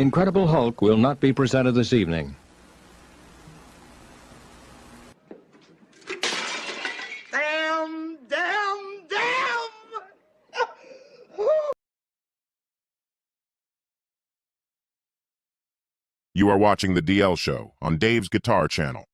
The Incredible Hulk will not be presented this evening. Damn! You are watching The DL Show on Dave's Guitar Channel.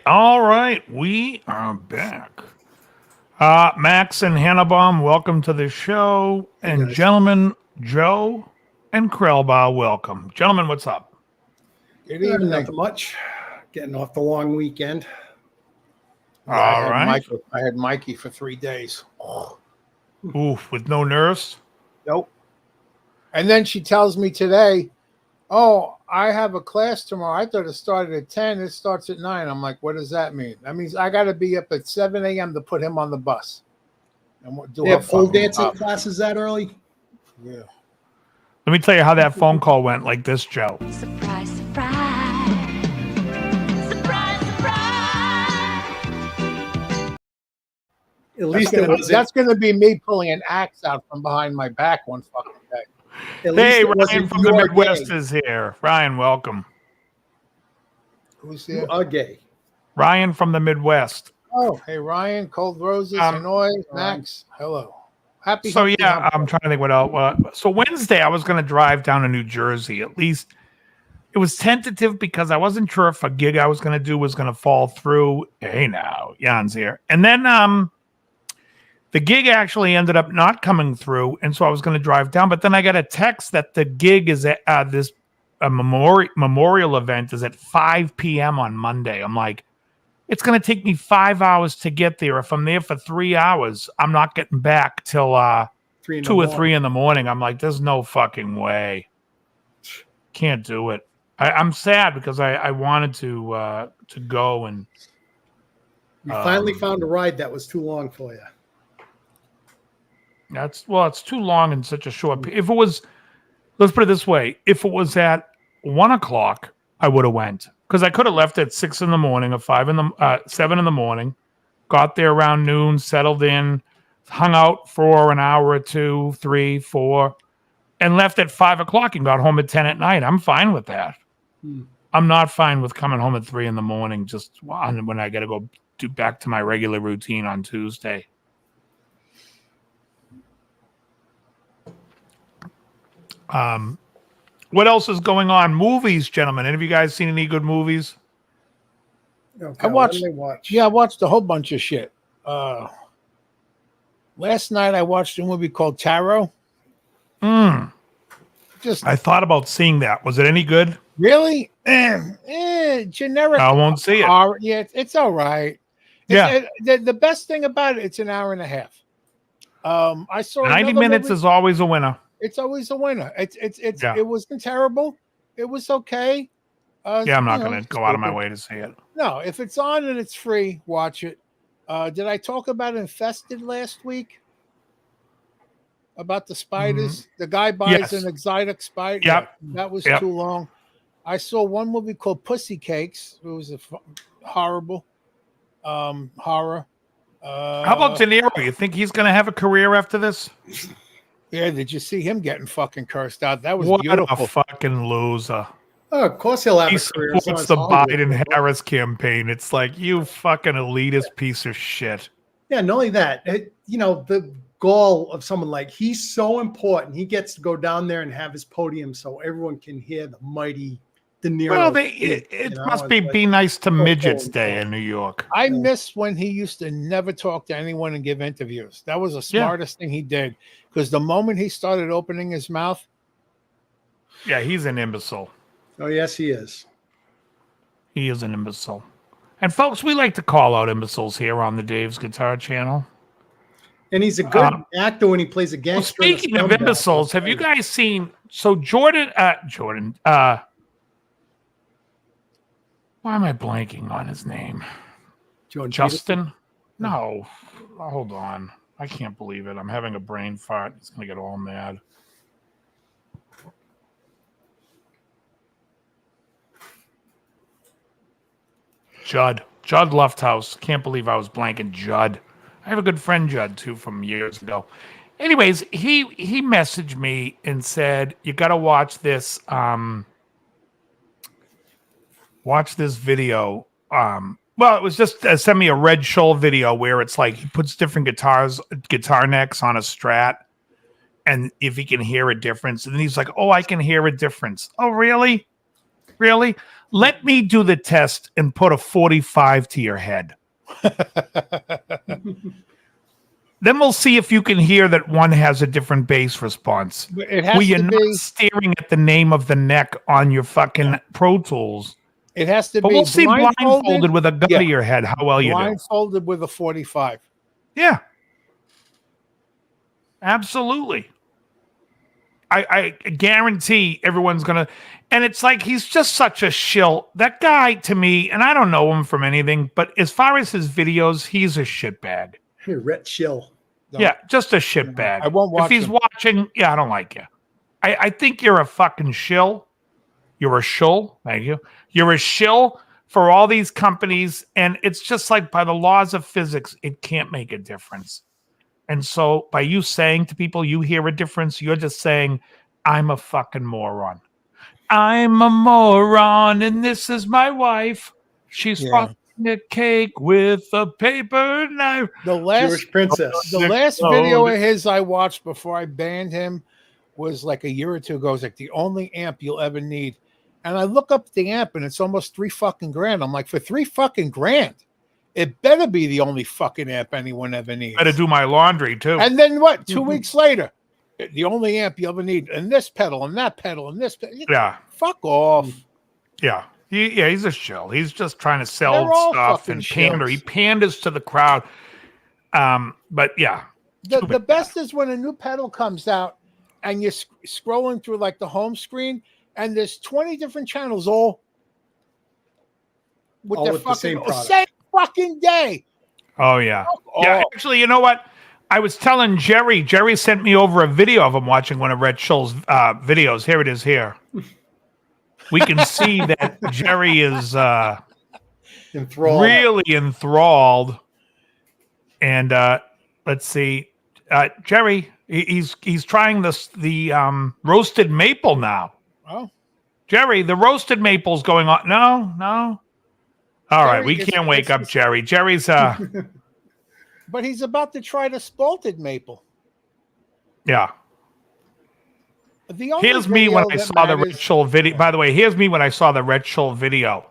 All right. We are back. Max and Hannahbaum, welcome to the show. And gentlemen, Joe and Krellbaugh, welcome. Gentlemen, what's up? Good evening. Nothing much. Getting off the long weekend. I had Mikey for 3 days. Oof, with no nurse? Nope. And then she tells me today, oh, I have a class tomorrow. I thought it started at 10. It starts at 9. I'm like, what does that mean? That means I got to be up at 7 a.m. to put him on the bus. And do pole dancing classes that early? Yeah. Let me tell you how that phone call went like this, Joe. Surprise, surprise. Surprise, surprise. At least that's going to be me pulling an axe out from behind my back one fucking day. Hey, Ryan from the Midwest is here. Ryan, welcome. Who's here? You are gay. Ryan from the Midwest. Oh, hey, Ryan, Cold Roses, Hanoi, Max. Hello. Happy. So, yeah, I'm trying to think what else. So, Wednesday, I was going to drive down to New Jersey. At least it was tentative because I wasn't sure if a gig I was going to do was going to fall through. Hey, now, Jan's here. And then the gig actually ended up not coming through, and so I was going to drive down. But then I got a text that the gig is at this memorial event is at 5 p.m. on Monday. I'm like, it's going to take me 5 hours to get there. If I'm there for 3 hours, I'm not getting back till 2 or 3 in the morning. I'm like, there's no fucking way. Can't do it. I'm sad because I wanted to go and. You finally found a ride that was too long for you. It's too long in such a short period. If it was, let's put it this way, if it was at 1 o'clock, I would have went because I could have left at 6 in the morning or 7 in the morning, got there around noon, settled in, hung out for an hour or 2, 3, 4, and left at 5 o'clock and got home at 10 at night. I'm fine with that. I'm not fine with coming home at 3 in the morning just when I got to go back to my regular routine on Tuesday. What else is going on? Movies, gentlemen. Any of you guys seen any good movies? Okay, I watched a whole bunch of shit. Last night I watched a movie called Tarot. I thought about seeing that. Was it any good? Really? Generic. I won't see it. Yeah, it's all right. The best thing about it, it's an hour and a half. I saw 90 minutes is always a winner. It's always a winner. It wasn't terrible. It was okay. I'm not going to go out of my way to see it. No, if it's on and it's free, watch it. Did I talk about Infested last week? About the spiders? The guy buys an exotic spider. Yep. That was too long. I saw one movie called Pussy Cakes. It was horrible horror. How about De Niro? You think he's going to have a career after this? Yeah, did you see him getting fucking cursed out? That was What beautiful. a fucking loser. Oh, of course he'll have He a career. as long supports as the Hollywood Biden will. Harris campaign. It's like, you fucking elitist piece of shit. Yeah, not only that, the gall of someone like he's so important. He gets to go down there and have his podium so everyone can hear the mighty De Niro. Well, it must be Nice to Midgets Day in New York. I miss when he used to never talk to anyone and give interviews. That was the smartest thing he did. Because the moment he started opening his mouth. Yeah, he's an imbecile. Oh, yes, he is. He is an imbecile. And folks, we like to call out imbeciles here on the Dave's Guitar channel. And he's a good actor when he plays a Well, gangster. in a speaking of slumdog. imbeciles, have you guys seen? So Jordan, why am I blanking on his name? Justin? No, hold on. I can't believe it. I'm having a brain fart. It's gonna get all mad. Judd Lufthouse. Can't believe I was blanking Judd. I have a good friend, Judd, too, from years ago. Anyways, he messaged me and said, you got to watch this video. Well, it was just send me a Red Shoal video where it's like he puts different guitar necks on a Strat, and if he can hear a difference. And then he's like, oh, I can hear a difference. Oh, really? Really? Let me do the test and put a 45 to your head. Then we'll see if you can hear that one has a different bass response. It has you're to not be staring at the name of the neck on your fucking Pro Tools. It has to But be we'll see blindfolded with a gun to your head how well you do. Blindfolded with a 45. Yeah. Absolutely. I guarantee everyone's going to... And it's like, he's just such a shill. That guy, to me, and I don't know him from anything, but as far as his videos, he's a shitbag. Hey, Rhett Shill. No. Yeah, just a shitbag. I won't watch If he's him. watching, I don't like you. I think you're a fucking shill. You're a shill. Thank you. You're a shill for all these companies, and it's just like by the laws of physics, it can't make a difference. And so by you saying to people you hear a difference, you're just saying, I'm a fucking moron. I'm a moron, and this is my wife. She's fucking a cake with a paper knife. The last Jewish princess. The last video of his I watched before I banned him was like a year or two ago. It was like the only amp you'll ever need. And I look up the amp and it's almost $3,000. I'm like, for $3,000, it better be the only fucking amp anyone ever needs. Better do my laundry too. And then what? 2 weeks later, the only amp you ever need, and this pedal and that pedal and this pedal. Yeah. Fuck off. Yeah. He's a shill. He's just trying to sell They're all stuff fucking and pander. shills. He panders to the crowd. But yeah. The best is when a new pedal comes out and you're scrolling through like the home screen and there's 20 different channels all with All their with the same product. same fucking day. Oh yeah. Oh. Yeah, actually, you know what? I was telling Jerry sent me over a video of him watching one of Red Shoal's videos. Here it is here. We can see that Jerry is Enthralled. really enthralled. And let's see. Jerry, he's trying the roasted maple now. Oh. Jerry, the roasted maple's going on. No. All right, we can't wake up Jerry. Jerry's But he's about to try the spalted maple. yeah. The only Here's me when I video that saw the matters- Red Shoal video. By the way, here's me when I saw the Red Shoal video.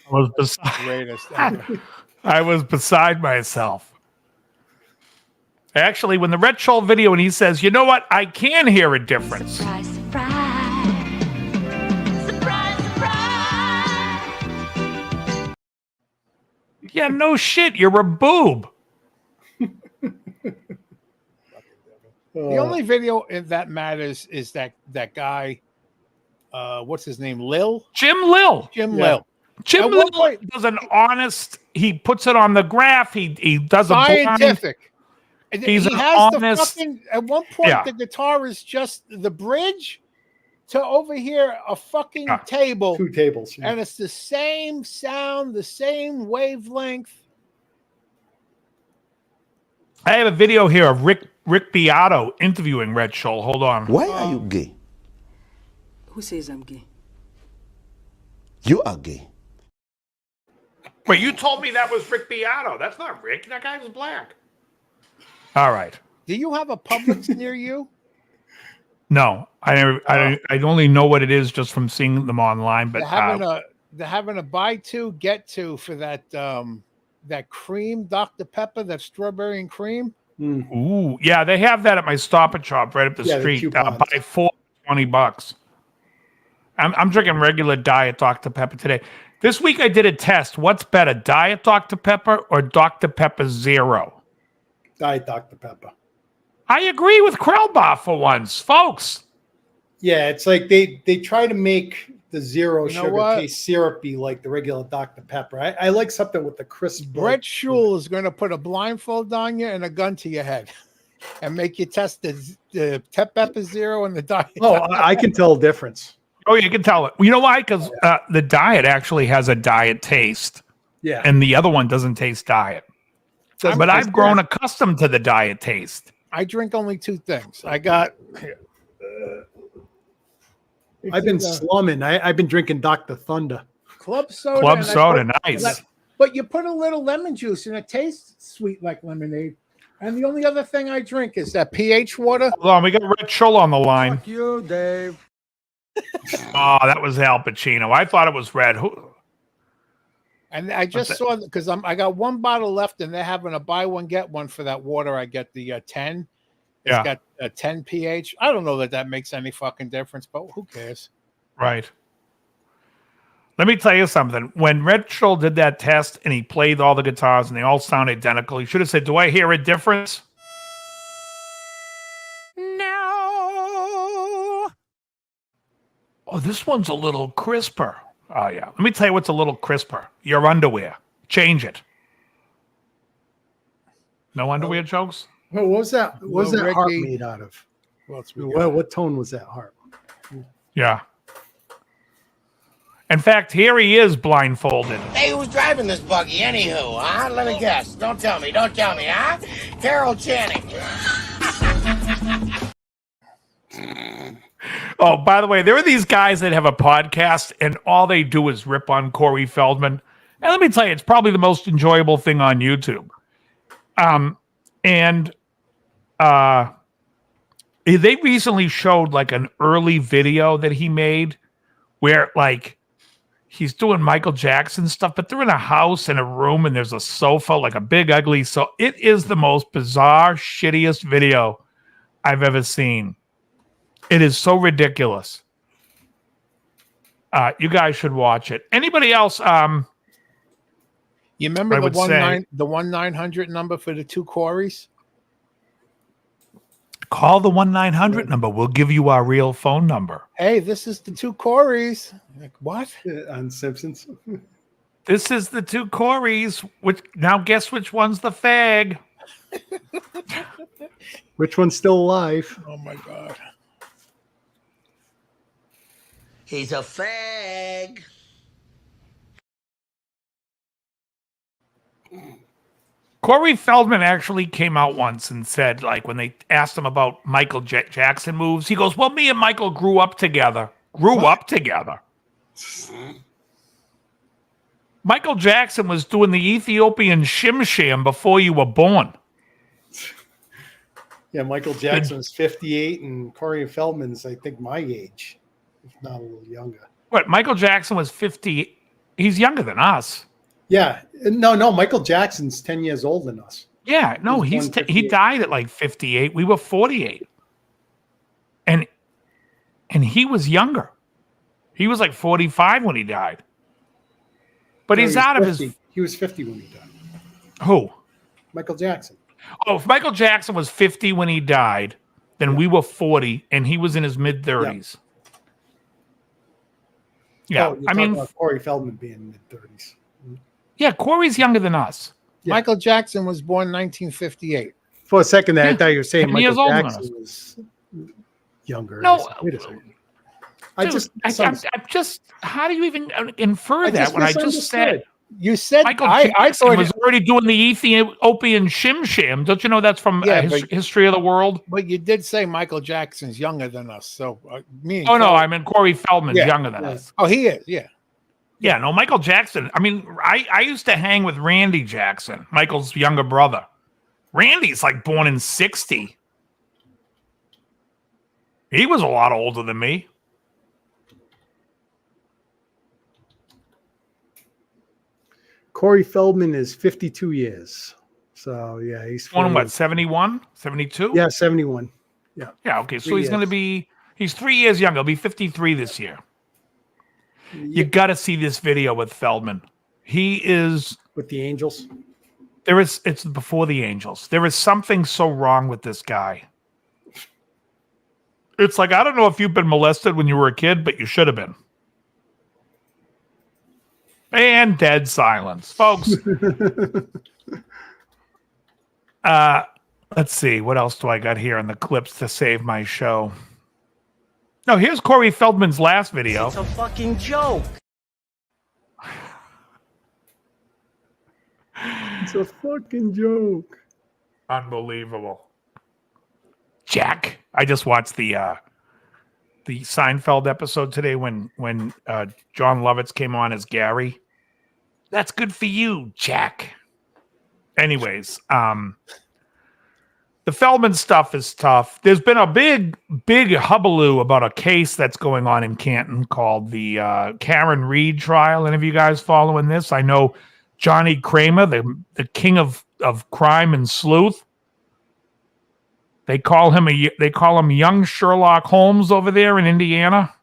Greatest ever. I was beside myself. Actually, when the Red Shoal video, and he says, you know what? I can hear a difference. Surprise, surprise. Surprise, surprise. Yeah, no shit. You're a boob. The only video that matters is that guy what's his name? Lil? Jim Lil. Jim Yeah. Lil. Jim At Lil one point- does an honest. He puts it on the graph. He does a blind. Scientific. And He's he an has honest- the fucking. At one point, Yeah. the guitar is just the bridge to over here a fucking Yeah. table, 2 tables. and it's the same sound, the same wavelength. I have a video here of Rick Beato interviewing Red Scholl. Hold on. Why are you gay? Who says I'm gay? You are gay. Wait, you told me that was Rick Beato. That's not Rick. That guy was black. All right. Do you have a Publix near you? No, I only know what it is just from seeing them online. But They're having a buy two get two for that that cream Dr. Pepper, that strawberry and cream. ooh, yeah, they have that at my Stop and Shop right up the Yeah, the street. coupons. Buy 4, $20. I'm drinking regular Diet Dr. Pepper today. This week I did a test. What's better, Diet Dr. Pepper or Dr. Pepper Zero? Diet Dr. Pepper. I agree with Krellbach for once, folks. Yeah, it's like they try to make the zero You know sugar what? taste syrupy like the regular Dr. Pepper. I like something with the crisp. Brett Schul is going to put a blindfold on you and a gun to your head and make you test the Pepper Zero and the Diet. Oh, I can tell the difference. Oh, you can tell it. You know why? Because the Diet actually has a diet taste, Yeah. and the other one doesn't taste diet. But I've grown accustomed to the diet taste. I drink only 2 things. I got. I've been slumming. I've been drinking Dr. Thunder. Club soda. Club and I soda, put- nice. But you put a little lemon juice and it tastes sweet like lemonade. And the only other thing I drink is that pH water. Hold on, we got Red Scholl on the line. Fuck you, Dave. Oh, that was Al Pacino. I thought it was Red. And I just saw because I got 1 bottle left, and they're having a buy one get one for that water. I get the 10. It's Yeah. got a 10 pH. I don't know that makes any fucking difference, but who cares? Right. Let me tell you something. When Red Scholl did that test and he played all the guitars and they all sound identical, he should have said, "Do I hear a difference?" No. Oh, this one's a little crisper. Oh, yeah. Let me tell you what's a little crisper. Your underwear. Change it. No underwear jokes? What was that? What was Well, that harp Ricky- made out of? What else we got? What tone was that harp? Yeah. In fact, here he is blindfolded. Hey, who's driving this buggy, anywho? Huh? Let me guess. Don't tell me, huh? Carol Channing. Oh, by the way, there are these guys that have a podcast and all they do is rip on Corey Feldman. And let me tell you, it's probably the most enjoyable thing on YouTube. They recently showed like an early video that he made where like he's doing Michael Jackson stuff, but they're in a house in a room and there's a sofa, like a big ugly sofa. It is the most bizarre, shittiest video I've ever seen. It is so ridiculous. You guys should watch it. Anybody else? You remember I the would say- 1-900 number for the 2 Corys? Call the 1-900 number. We'll give you our real phone number. Hey, this is the 2 Corys. Like, what? On Simpsons. This is the 2 Corys. Which now guess which one's the fag? Which one's still alive? Oh my God. He's a fag. Corey Feldman actually came out once and said, like, when they asked him about Michael Jackson moves, he goes, "Well, me and Michael grew up together." Michael Jackson was doing the Ethiopian Shim Sham before you were born. Yeah, Michael Jackson was 58, and Corey Feldman's, I think, my age, if not a little younger. What? Michael Jackson was 50. He's younger than us. Yeah, no, Michael Jackson's 10 years older than us. Yeah, no, He was he 158. died at like 58. We were 48. And he was younger. He was like 45 when he died. But No, he's he was out of 50. his He was 50 when he died. who? Michael Jackson. Oh, if Michael Jackson was 50 when he died, then we were 40 and he was in his mid 30s. Yeah, Oh, you're I talking mean, about Corey Feldman being in mid-30s. yeah, Corey's younger than us. Yeah. Michael Jackson was born 1958. For a second there, I Yeah, thought you were saying 10 Michael years older than Jackson us. was younger. No, I said, wait a second. I'm just. How do you even infer I that just when I just said misunderstood. You said Michael I Jackson thought, was already doing the Ethiopian Shim Sham? Don't you know that's from Yeah, but- History of the World? but you did say Michael Jackson's younger than us. So me and Oh no, Corey- I mean Corey Feldman's Yeah, younger than yeah. us. Oh, he is. Yeah. Yeah, no, Michael Jackson. I mean, I used to hang with Randy Jackson, Michael's younger brother. Randy's like born in 60. He was a lot older than me. Corey Feldman is 52 years. So, yeah, he's Born in 40. what, 71, 72? Yeah, 71. Yeah, okay. So 3 he's going to years. he's 3 years younger. He'll be 53 this year. You got to see this video with Feldman. He is, With the Angels. it's before the Angels. There is something so wrong with this guy. It's like, I don't know if you've been molested when you were a kid, but you should have been. And dead silence, folks. Let's see. What else do I got here in the clips to save my show? No, here's Corey Feldman's last video. It's a fucking joke. It's a fucking joke. Unbelievable. Jack. I just watched the Seinfeld episode today when John Lovitz came on as Gary. That's good for you, Jack. Anyways, the Feldman stuff is tough. There's been a big hullabaloo about a case that's going on in Canton called the Karen Reed trial. Any of you guys following this? I know Johnny Kramer, the king of crime and sleuth. They call him young Sherlock Holmes over there in Indiana.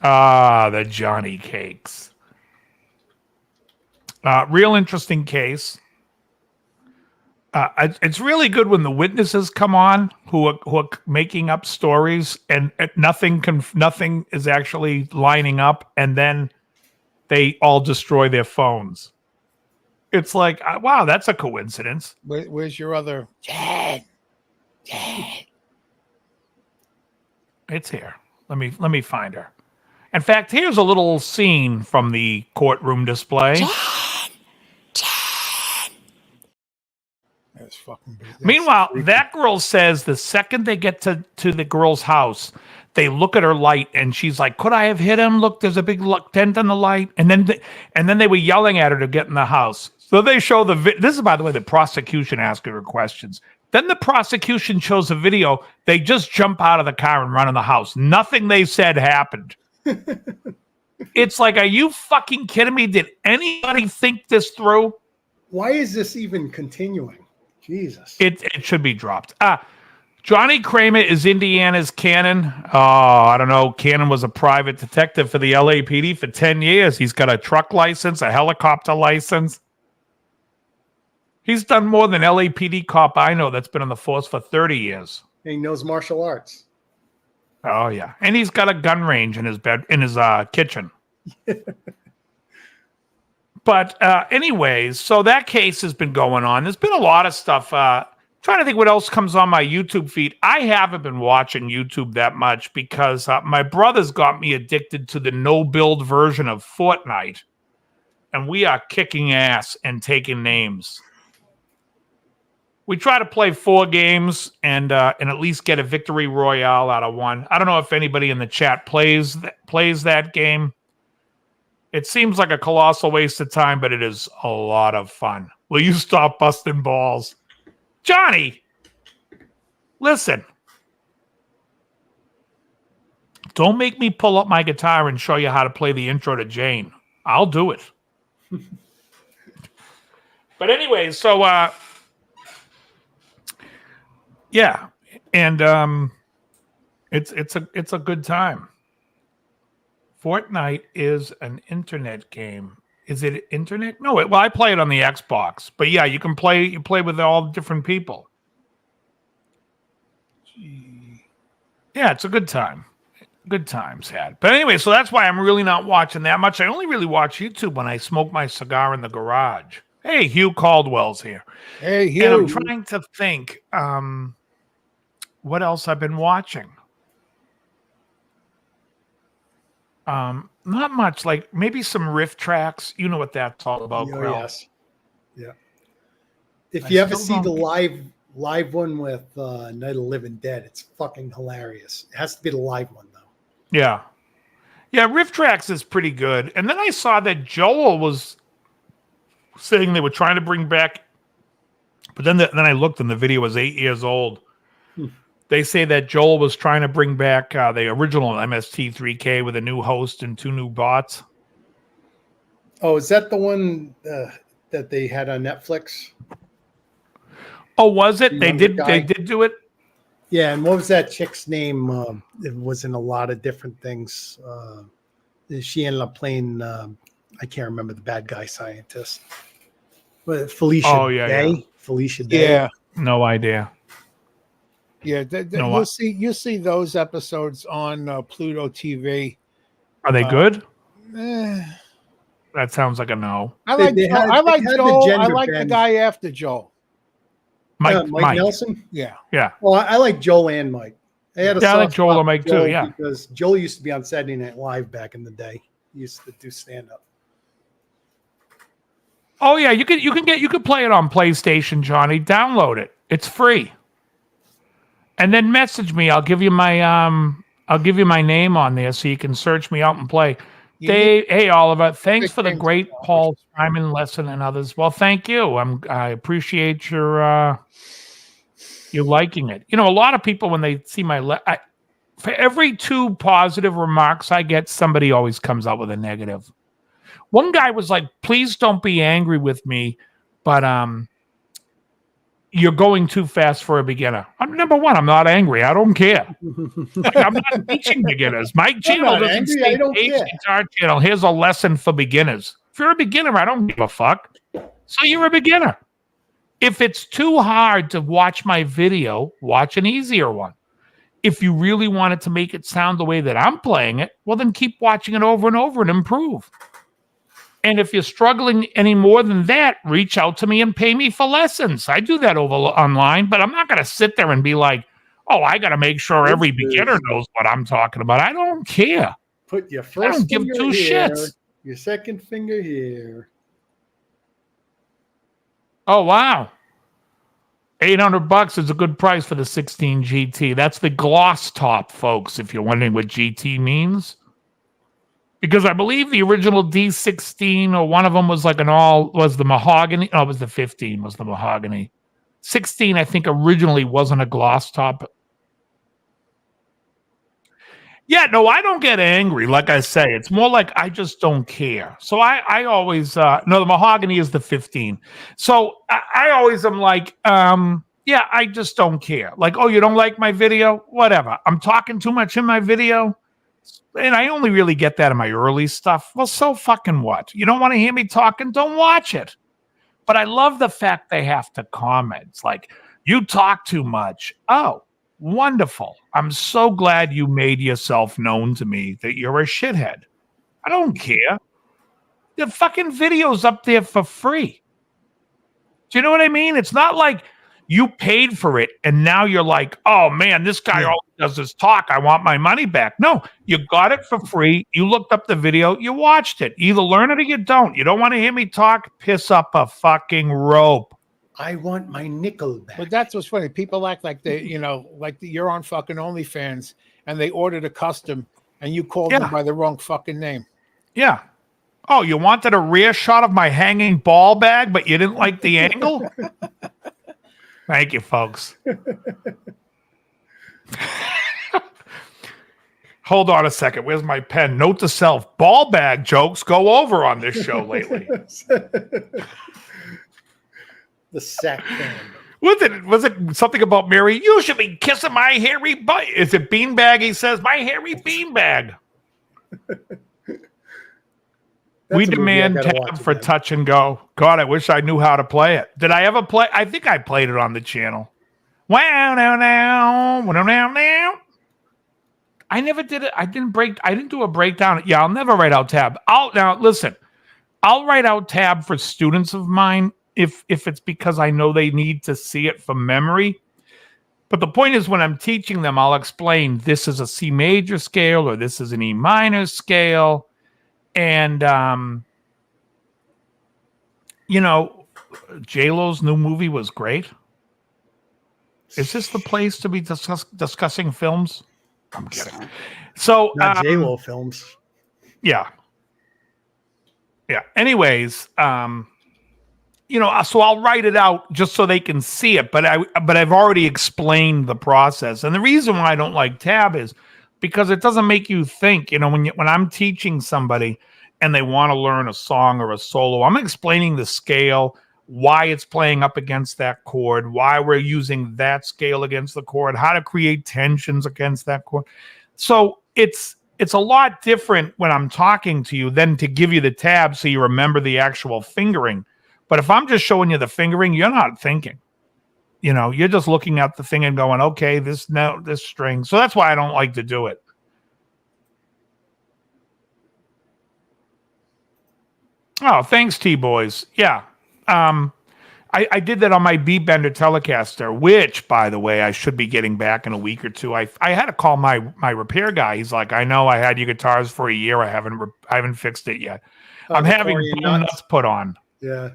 Ah, the Johnny Cakes. Real interesting case. It's really good when the witnesses come on who are making up stories and nothing is actually lining up, and then they all destroy their phones. It's like, wow, that's a coincidence. Where's your other Dad? It's here. Let me find her. In fact, here's a little scene from the courtroom display. That's fucking big. Meanwhile, that girl says the second they get to the girl's house, they look at her light and she's like, "Could I have hit him? Look, there's a big dent on the light." And then they were yelling at her to get in the house. So they show this is, by the way, the prosecution asking her questions. Then the prosecution shows a video. They just jump out of the car and run in the house. Nothing they said happened. It's like, are you fucking kidding me? Did anybody think this through? Why is this even continuing? Jesus. It should be dropped. Johnny Kramer is Indiana's Cannon. Oh, I don't know. Cannon was a private detective for the LAPD for 10 years. He's got a truck license, a helicopter license. He's done more than LAPD cop I know that's been on the force for 30 years. And he knows martial arts. Oh, yeah. And he's got a gun range in his kitchen. But anyways, so that case has been going on. There's been a lot of stuff. Trying to think what else comes on my YouTube feed. I haven't been watching YouTube that much because my brother's got me addicted to the no-build version of Fortnite. And we are kicking ass and taking names. We try to play 4 games and at least get a victory royale out of one. I don't know if anybody in the chat plays that game. It seems like a colossal waste of time, but it is a lot of fun. Will you stop busting balls? Johnny, listen. Don't make me pull up my guitar and show you how to play the intro to Jane. I'll do it. But anyway, so yeah, and it's a good time. Fortnite is an internet game. Is it internet? No, well, I play it on the Xbox. But yeah, you play with all different people. Jeez. Yeah, it's a good time. Good times had. But anyway, so that's why I'm really not watching that much. I only really watch YouTube when I smoke my cigar in the garage. Hey, Hugh Caldwell's here. Hey, And I'm Hugh. trying to think what else I've been watching. Not much, like maybe some riff tracks. You know what that's all about, Oh, Krell. yes. Yeah. If I you ever still see the don't live one with Night of the Living Dead, it's fucking hilarious. It has to be the live one though. Yeah. Yeah, riff tracks is pretty good. And then I saw that Joel was saying they were trying to bring back, but then I looked and the video was 8 years old. They say that Joel was trying to bring back the original MST3K with a new host and 2 new bots. Oh, is that the one that they had on Netflix? Oh, was it? They Younger did. guy? They did do it. Yeah, and what was that chick's name? It was in a lot of different things. She ended up playing. I can't remember the bad guy scientist. But Felicia Oh, yeah, Day. yeah. Felicia Day. Yeah. No idea. Yeah. No, You'll see those episodes on Pluto TV. Are they good? Eh, That sounds like a no. I like They Joel. had- I like they had the Joel. I gender like the bend. guy after Joel. Mike. Mike Nelson. Yeah. Yeah. Well, I like Joel and Mike. I had a Yeah, I like soft Joel spot and Mike for too, Joel yeah. because Joel used to be on Saturday Night Live back in the day. He used to do stand up. Oh yeah, you could play it on PlayStation, Johnny. Download it. It's free. And then message me. I'll give you my name on there so you can search me out and play. Hey Oliver, thanks for the great Paul Simon lesson and others. Well, thank you. I appreciate your liking it. You know, a lot of people when they see for every 2 positive remarks I get, somebody always comes out with a negative. One guy was like, "Please don't be angry with me, but you're going too fast for a beginner." Number one, I'm not angry. I don't care. Like, I'm not teaching beginners. My channel not doesn't angry. say I don't Dave's care. Guitar Channel. Here's a lesson for beginners. If you're a beginner, I don't give a fuck. So you're a beginner. If it's too hard to watch my video, watch an easier one. If you really wanted to make it sound the way that I'm playing it, well, then keep watching it over and over and improve. And if you're struggling any more than that, reach out to me and pay me for lessons. I do that online, but I'm not going to sit there and be like, oh, I got to make sure every beginner knows what I'm talking about. I don't care. Put your I first don't give finger 2 here, shits. your second finger here. Oh, wow. $800 is a good price for the 16 GT. That's the gloss top, folks, if you're wondering what GT means. Because I believe the original D16 or one of them was like was the mahogany. No, it was the 15 was the mahogany. 16, I think, originally wasn't a gloss top. Yeah, no, I don't get angry. Like I say, it's more like I just don't care. So I always, no, the mahogany is the 15. So I always am like, yeah, I just don't care. Like, oh, you don't like my video? Whatever. I'm talking too much in my video. And I only really get that in my early stuff. Well, so fucking what? You don't want to hear me talking? Don't watch it. But I love the fact they have to comment. It's like, you talk too much. Oh, wonderful. I'm so glad you made yourself known to me that you're a shithead. I don't care. The fucking video's up there for free. Do you know what I mean? It's not like you paid for it and now you're like, oh man, this guy all he does is talk. I want my money back. No, you got it for free. You looked up the video. You watched it. Either learn it or you don't. You don't want to hear me talk? Piss up a fucking rope. I want my nickel back. But that's what's funny. People act like you're on fucking OnlyFans and they ordered a custom and you called them by the wrong fucking name. Yeah. Oh, you wanted a rear shot of my hanging ball bag, but you didn't like the angle? Thank you, folks. Hold on a second. Where's my pen? Note to self. Ball bag jokes go over on this show lately. The sack band. Was it something about Mary? You should be kissing my hairy butt. Is it beanbag? He says, my hairy beanbag. We demand tab for touch and go. God, I wish I knew how to play it. Did I ever play? I think I played it on the channel. Wow, now. I never did it. I didn't do a breakdown. Yeah, I'll never write out tab. Listen, I'll write out tab for students of mine if it's because I know they need to see it from memory. But the point is, when I'm teaching them, I'll explain this is a C major scale or this is an E minor scale. And, J-Lo's new movie was great. Is this the place to be discussing films? I'm kidding. So, Not J-Lo films. Yeah. Yeah. Anyways, so I'll write it out just so they can see it, but I've already explained the process. And the reason why I don't like tab is because it doesn't make you think. When I'm teaching somebody and they want to learn a song or a solo, I'm explaining the scale, why it's playing up against that chord, why we're using that scale against the chord, how to create tensions against that chord. So it's a lot different when I'm talking to you than to give you the tab so you remember the actual fingering. But if I'm just showing you the fingering, you're not thinking. You're just looking at the thing and going, okay, this note, this string. So that's why I don't like to do it. Oh, thanks, T-Boys. Yeah. I did that on my Beat Bender Telecaster, which, by the way, I should be getting back in a week or two. I had to call my repair guy. He's like, I know I had your guitars for a year. I haven't fixed it yet. I'm having nuts put on. Yeah.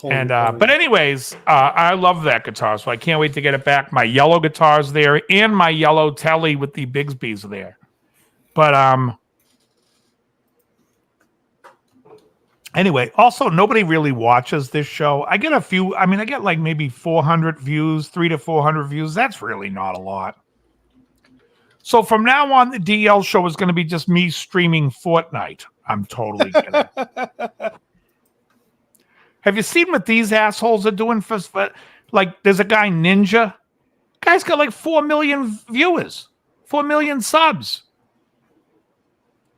And but anyways, I love that guitar, so I can't wait to get it back. My yellow guitar's there, and my yellow Telly with the Bigsby's there. But anyway, also nobody really watches this show. I get I get like maybe 400 views, 300 to 400 views. That's really not a lot. So from now on, the DL show is going to be just me streaming Fortnite. I'm totally kidding. Have you seen what these assholes are doing for like, there's a guy, Ninja. Guy's got like 4 million viewers, 4 million subs.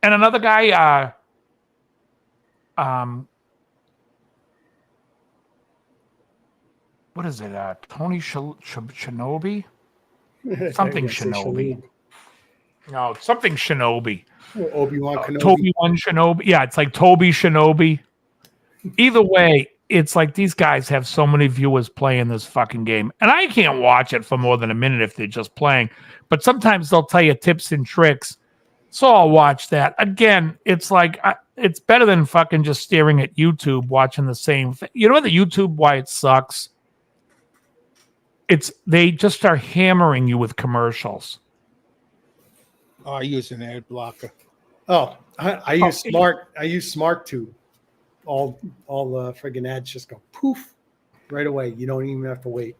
And another guy, what is it? Tony Shinobi? Something Shinobi. No, something Shinobi. Obi-Wan Kenobi. Toby-Wan Shinobi. Yeah, it's like Toby Shinobi. Either way, it's like these guys have so many viewers playing this fucking game. And I can't watch it for more than a minute if they're just playing. But sometimes they'll tell you tips and tricks. So I'll watch that. Again, it's like, it's better than fucking just staring at YouTube watching the same thing. You know the YouTube, why it sucks? They just start hammering you with commercials. Oh, I use an ad blocker. Oh, I use Smart Tube. All friggin' ads just go poof right away. You don't even have to wait.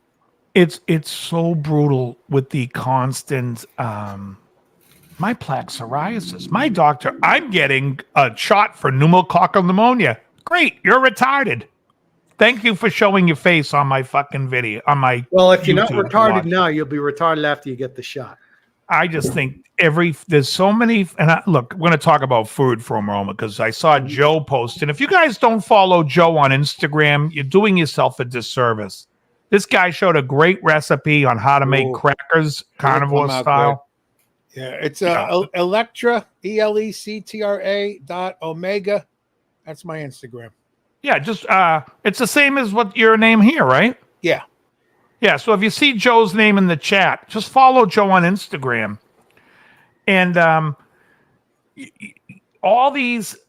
It's so brutal with the constant my plaque psoriasis. My doctor, I'm getting a shot for pneumococcal pneumonia. Great, you're retarded. Thank you for showing your face on my fucking video. Well, if you're not retarded now, you'll be retarded after you get the shot. I just think there's so many, and look, we're going to talk about food for a moment because I saw Joe post, and if you guys don't follow Joe on Instagram, you're doing yourself a disservice. This guy showed a great recipe on how to make crackers, carnivore style. Yeah, it's Electra, ELECTRA.omega. That's my Instagram. Yeah, just it's the same as what your name here, right? Yeah. Yeah, so if you see Joe's name in the chat, just follow Joe on Instagram. And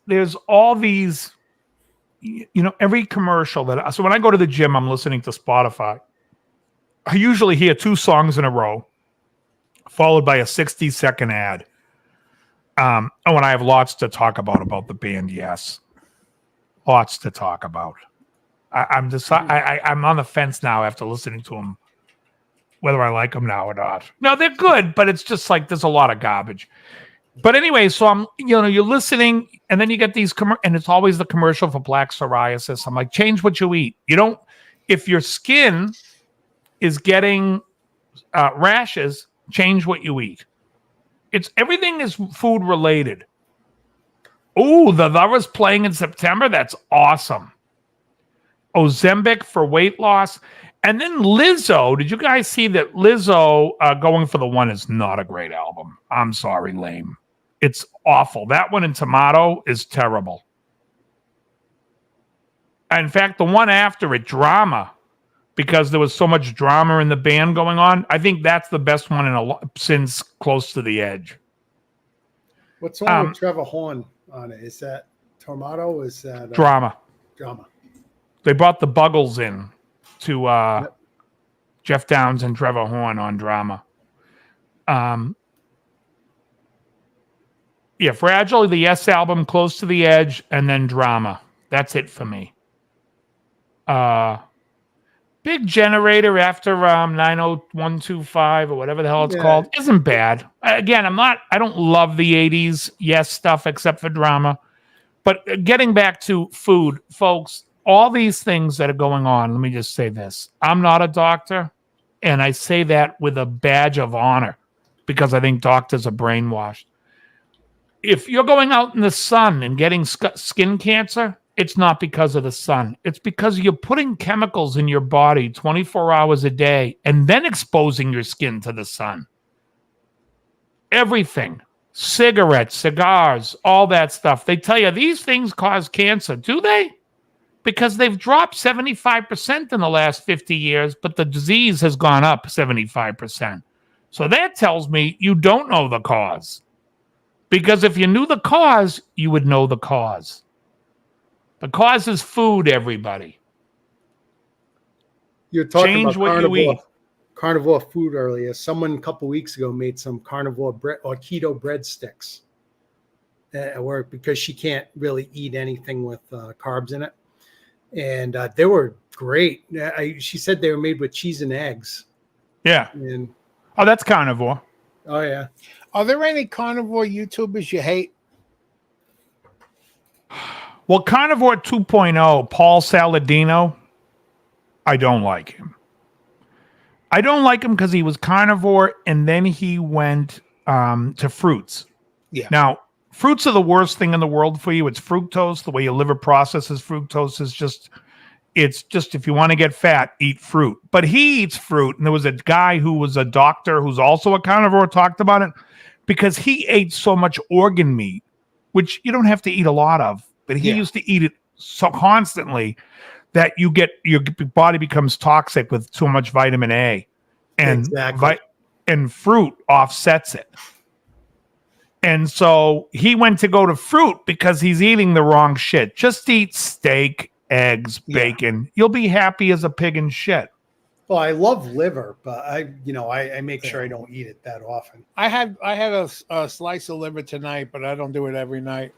there's all these, every commercial so when I go to the gym, I'm listening to Spotify. I usually hear 2 songs in a row, followed by a 60-second ad. And when I have lots to talk about the band, yes. Lots to talk about. I'm on the fence now after listening to them, whether I like them now or not. No, they're good, but it's just like there's a lot of garbage. But anyway, so you're listening, and then you get these and it's always the commercial for plaque psoriasis. I'm like, change what you eat. If your skin is getting rashes, change what you eat. Everything is food related. Oh, the Lara's playing in September. That's awesome. Ozempic for weight loss. And then Lizzo, did you guys see that Lizzo Going for the One is not a great album? I'm sorry, lame. It's awful. That one in Tomato is terrible. In fact, the one after it, Drama, because there was so much drama in the band going on, I think that's the best one since Close to the Edge. What's the one with Trevor Horn on it? Is that Tomato? Is that Drama? Drama. They brought the Buggles in to Jeff Downs and Trevor Horn on Drama. Yeah, Fragile, the Yes album, Close to the Edge, and then Drama. That's it for me. Big Generator after 90125 or whatever the hell it's called isn't bad. Again, I don't love the 80s Yes stuff except for Drama. But getting back to food, folks, all these things that are going on, let me just say this. I'm not a doctor, and I say that with a badge of honor because I think doctors are brainwashed. If you're going out in the sun and getting skin cancer, it's not because of the sun. It's because you're putting chemicals in your body 24 hours a day and then exposing your skin to the sun. Everything. Cigarettes, cigars, all that stuff. They tell you these things cause cancer. Do they? Because they've dropped 75% in the last 50 years, but the disease has gone up 75%. So that tells me you don't know the cause. Because if you knew the cause, you would know the cause. The cause is food, everybody. You're talking Change about what you eat. Carnivore food earlier. Someone a couple weeks ago made some carnivore bread or keto breadsticks at work because she can't really eat anything with carbs in it. And they were great. She said they were made with cheese and eggs. Yeah. And that's carnivore. Oh, yeah. Are there any carnivore YouTubers you hate? Well, Carnivore 2.0, Paul Saladino, I don't like him. I don't like him because he was carnivore and then he went to fruits. Yeah. Now, fruits are the worst thing in the world for you. It's fructose. The way your liver processes fructose is just if you want to get fat, eat fruit. But he eats fruit. And there was a guy who was a doctor who's also a carnivore talked about it because he ate so much organ meat, which you don't have to eat a lot of. But he used to eat it so constantly that your body becomes toxic with too much vitamin A. And and fruit offsets it. And so he went to go to fruit because he's eating the wrong shit. Just eat steak, eggs, bacon. You'll be happy as a pig in shit. Well, I love liver, but I make sure I don't eat it that often. I had a slice of liver tonight, but I don't do it every night.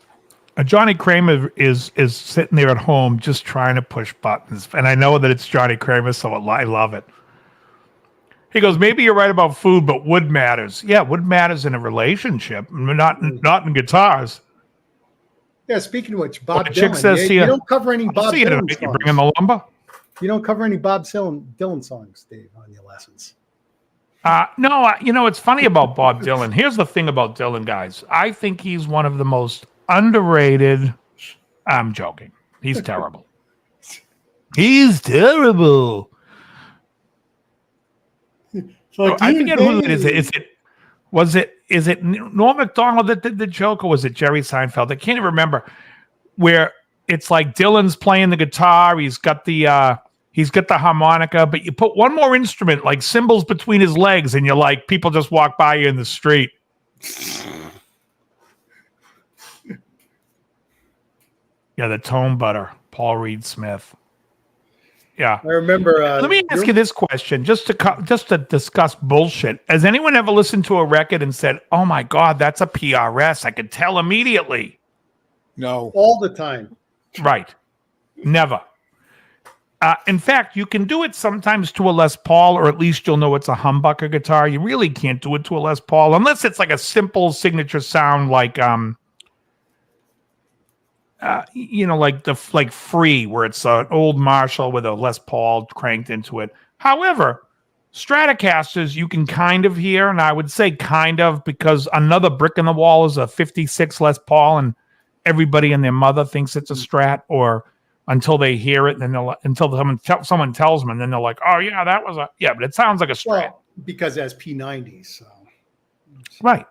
Johnny Kramer is sitting there at home just trying to push buttons. And I know that it's Johnny Kramer, so I love it. He goes, maybe you're right about food, but wood matters. Yeah, wood matters in a relationship, not in guitars. Yeah, speaking of which, Bob Dylan. Chick says you don't cover any Bob Dylan songs. You bring in the lumber? You don't cover any Bob Dylan songs, Dave, on your lessons. No, it's funny about Bob Dylan. Here's the thing about Dylan, guys. I think he's one of the most underrated. I'm joking. He's terrible. He's terrible. I forget who it is. Is it Norm Macdonald that did the joke, or was it Jerry Seinfeld? I can't even remember. Where it's like Dylan's playing the guitar, he's got the harmonica, but you put one more instrument like cymbals between his legs, and you're like, people just walk by you in the street. Yeah, the tone butter, Paul Reed Smith. Yeah, I remember. Let me ask you this question, just to discuss bullshit. Has anyone ever listened to a record and said, "Oh my God, that's a PRS"? I could tell immediately. No, all the time. Right, never. In fact, you can do it sometimes to a Les Paul, or at least you'll know it's a humbucker guitar. You really can't do it to a Les Paul unless it's like a simple signature sound, like like Free, where it's an old Marshall with a Les Paul cranked into it. However, Stratocasters you can kind of hear, and I would say kind of because another brick in the wall is a 56 Les Paul, and everybody and their mother thinks it's a Strat, or until they hear it, and then until someone tells them, and then they're like, "Oh yeah, that was but it sounds like a Strat." Well, because as P90s, so Right.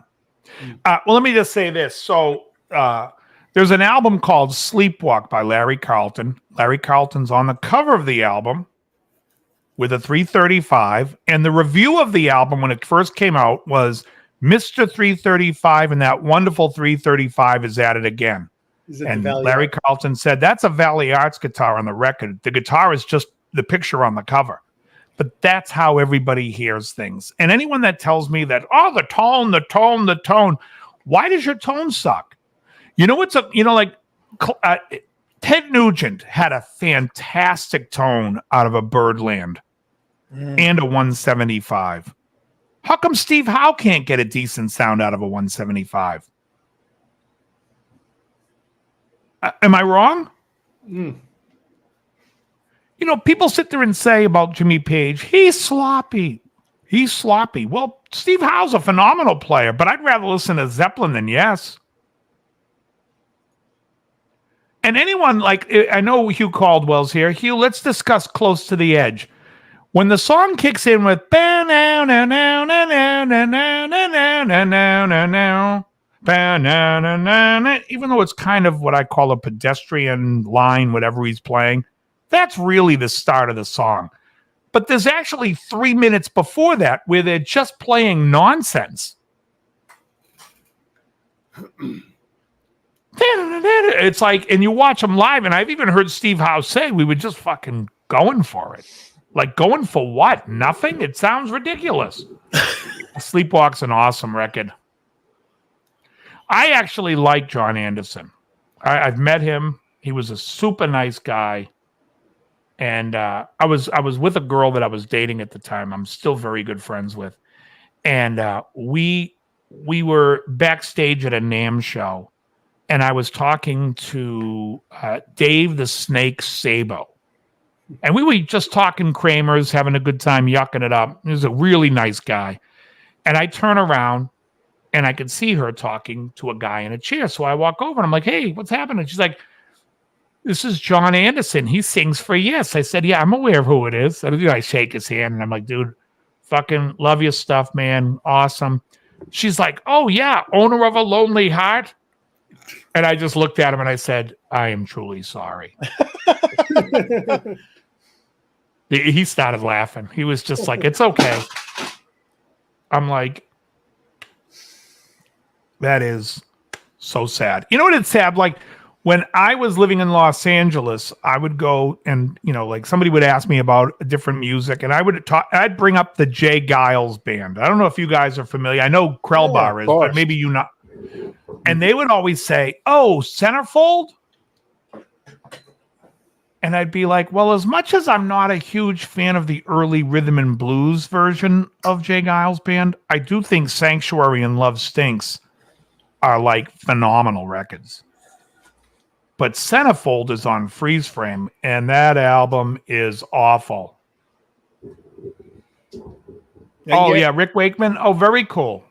Well, let me just say this. So there's an album called Sleepwalk by Larry Carlton. Larry Carlton's on the cover of the album with a 335, and the review of the album when it first came out was Mr. 335, and that wonderful 335 is at it again. And Larry Carlton said, that's a Valley Arts guitar on the record. The guitar is just the picture on the cover. But that's how everybody hears things. And anyone that tells me that, oh, the tone, why does your tone suck? You know what's Ted Nugent had a fantastic tone out of a Birdland and a 175. How come Steve Howe can't get a decent sound out of a 175? Am I wrong? You know, people sit there and say about Jimmy Page, he's sloppy. Well, Steve Howe's a phenomenal player, but I'd rather listen to Zeppelin than Yes. And anyone I know Hugh Caldwell's here. Hugh, let's discuss Close to the Edge. When the song kicks in with even though it's kind of what I call a pedestrian line, whatever he's playing, that's really the start of the song. But there's actually 3 minutes before that where they're just playing nonsense. It's like, and you watch them live, and I've even heard Steve Howe say we were just fucking going for it. Like, going for what? Nothing? It sounds ridiculous. Sleepwalk's an awesome record. I actually like John Anderson. I've met him. He was a super nice guy. And I was with a girl that I was dating at the time. I'm still very good friends with. And we were backstage at a NAMM show. And I was talking to Dave the Snake Sabo. And we were just talking Kramers, having a good time, yucking it up. He was a really nice guy. And I turn around, and I could see her talking to a guy in a chair. So I walk over, and I'm like, hey, what's happening? She's like, this is John Anderson. He sings for Yes. I said, yeah, I'm aware of who it is. I shake his hand, and I'm like, dude, fucking love your stuff, man. Awesome. She's like, oh, yeah, owner of a lonely heart. And I just looked at him, and I said, I am truly sorry. He started laughing. He was just like, it's okay. I'm like, that is so sad. You know what it's sad? Like, when I was living in Los Angeles, I would go and, somebody would ask me about different music, and I'd bring up the Geils Band. I don't know if you guys are familiar. I know Krellbar is, but maybe you not. And they would always say, oh, Centerfold? And I'd be like, well, as much as I'm not a huge fan of the early rhythm and blues version of Geils Band, I do think Sanctuary and Love Stinks are like phenomenal records. But Centerfold is on Freeze Frame, and that album is awful. Yeah, Rick Wakeman. Oh, very cool.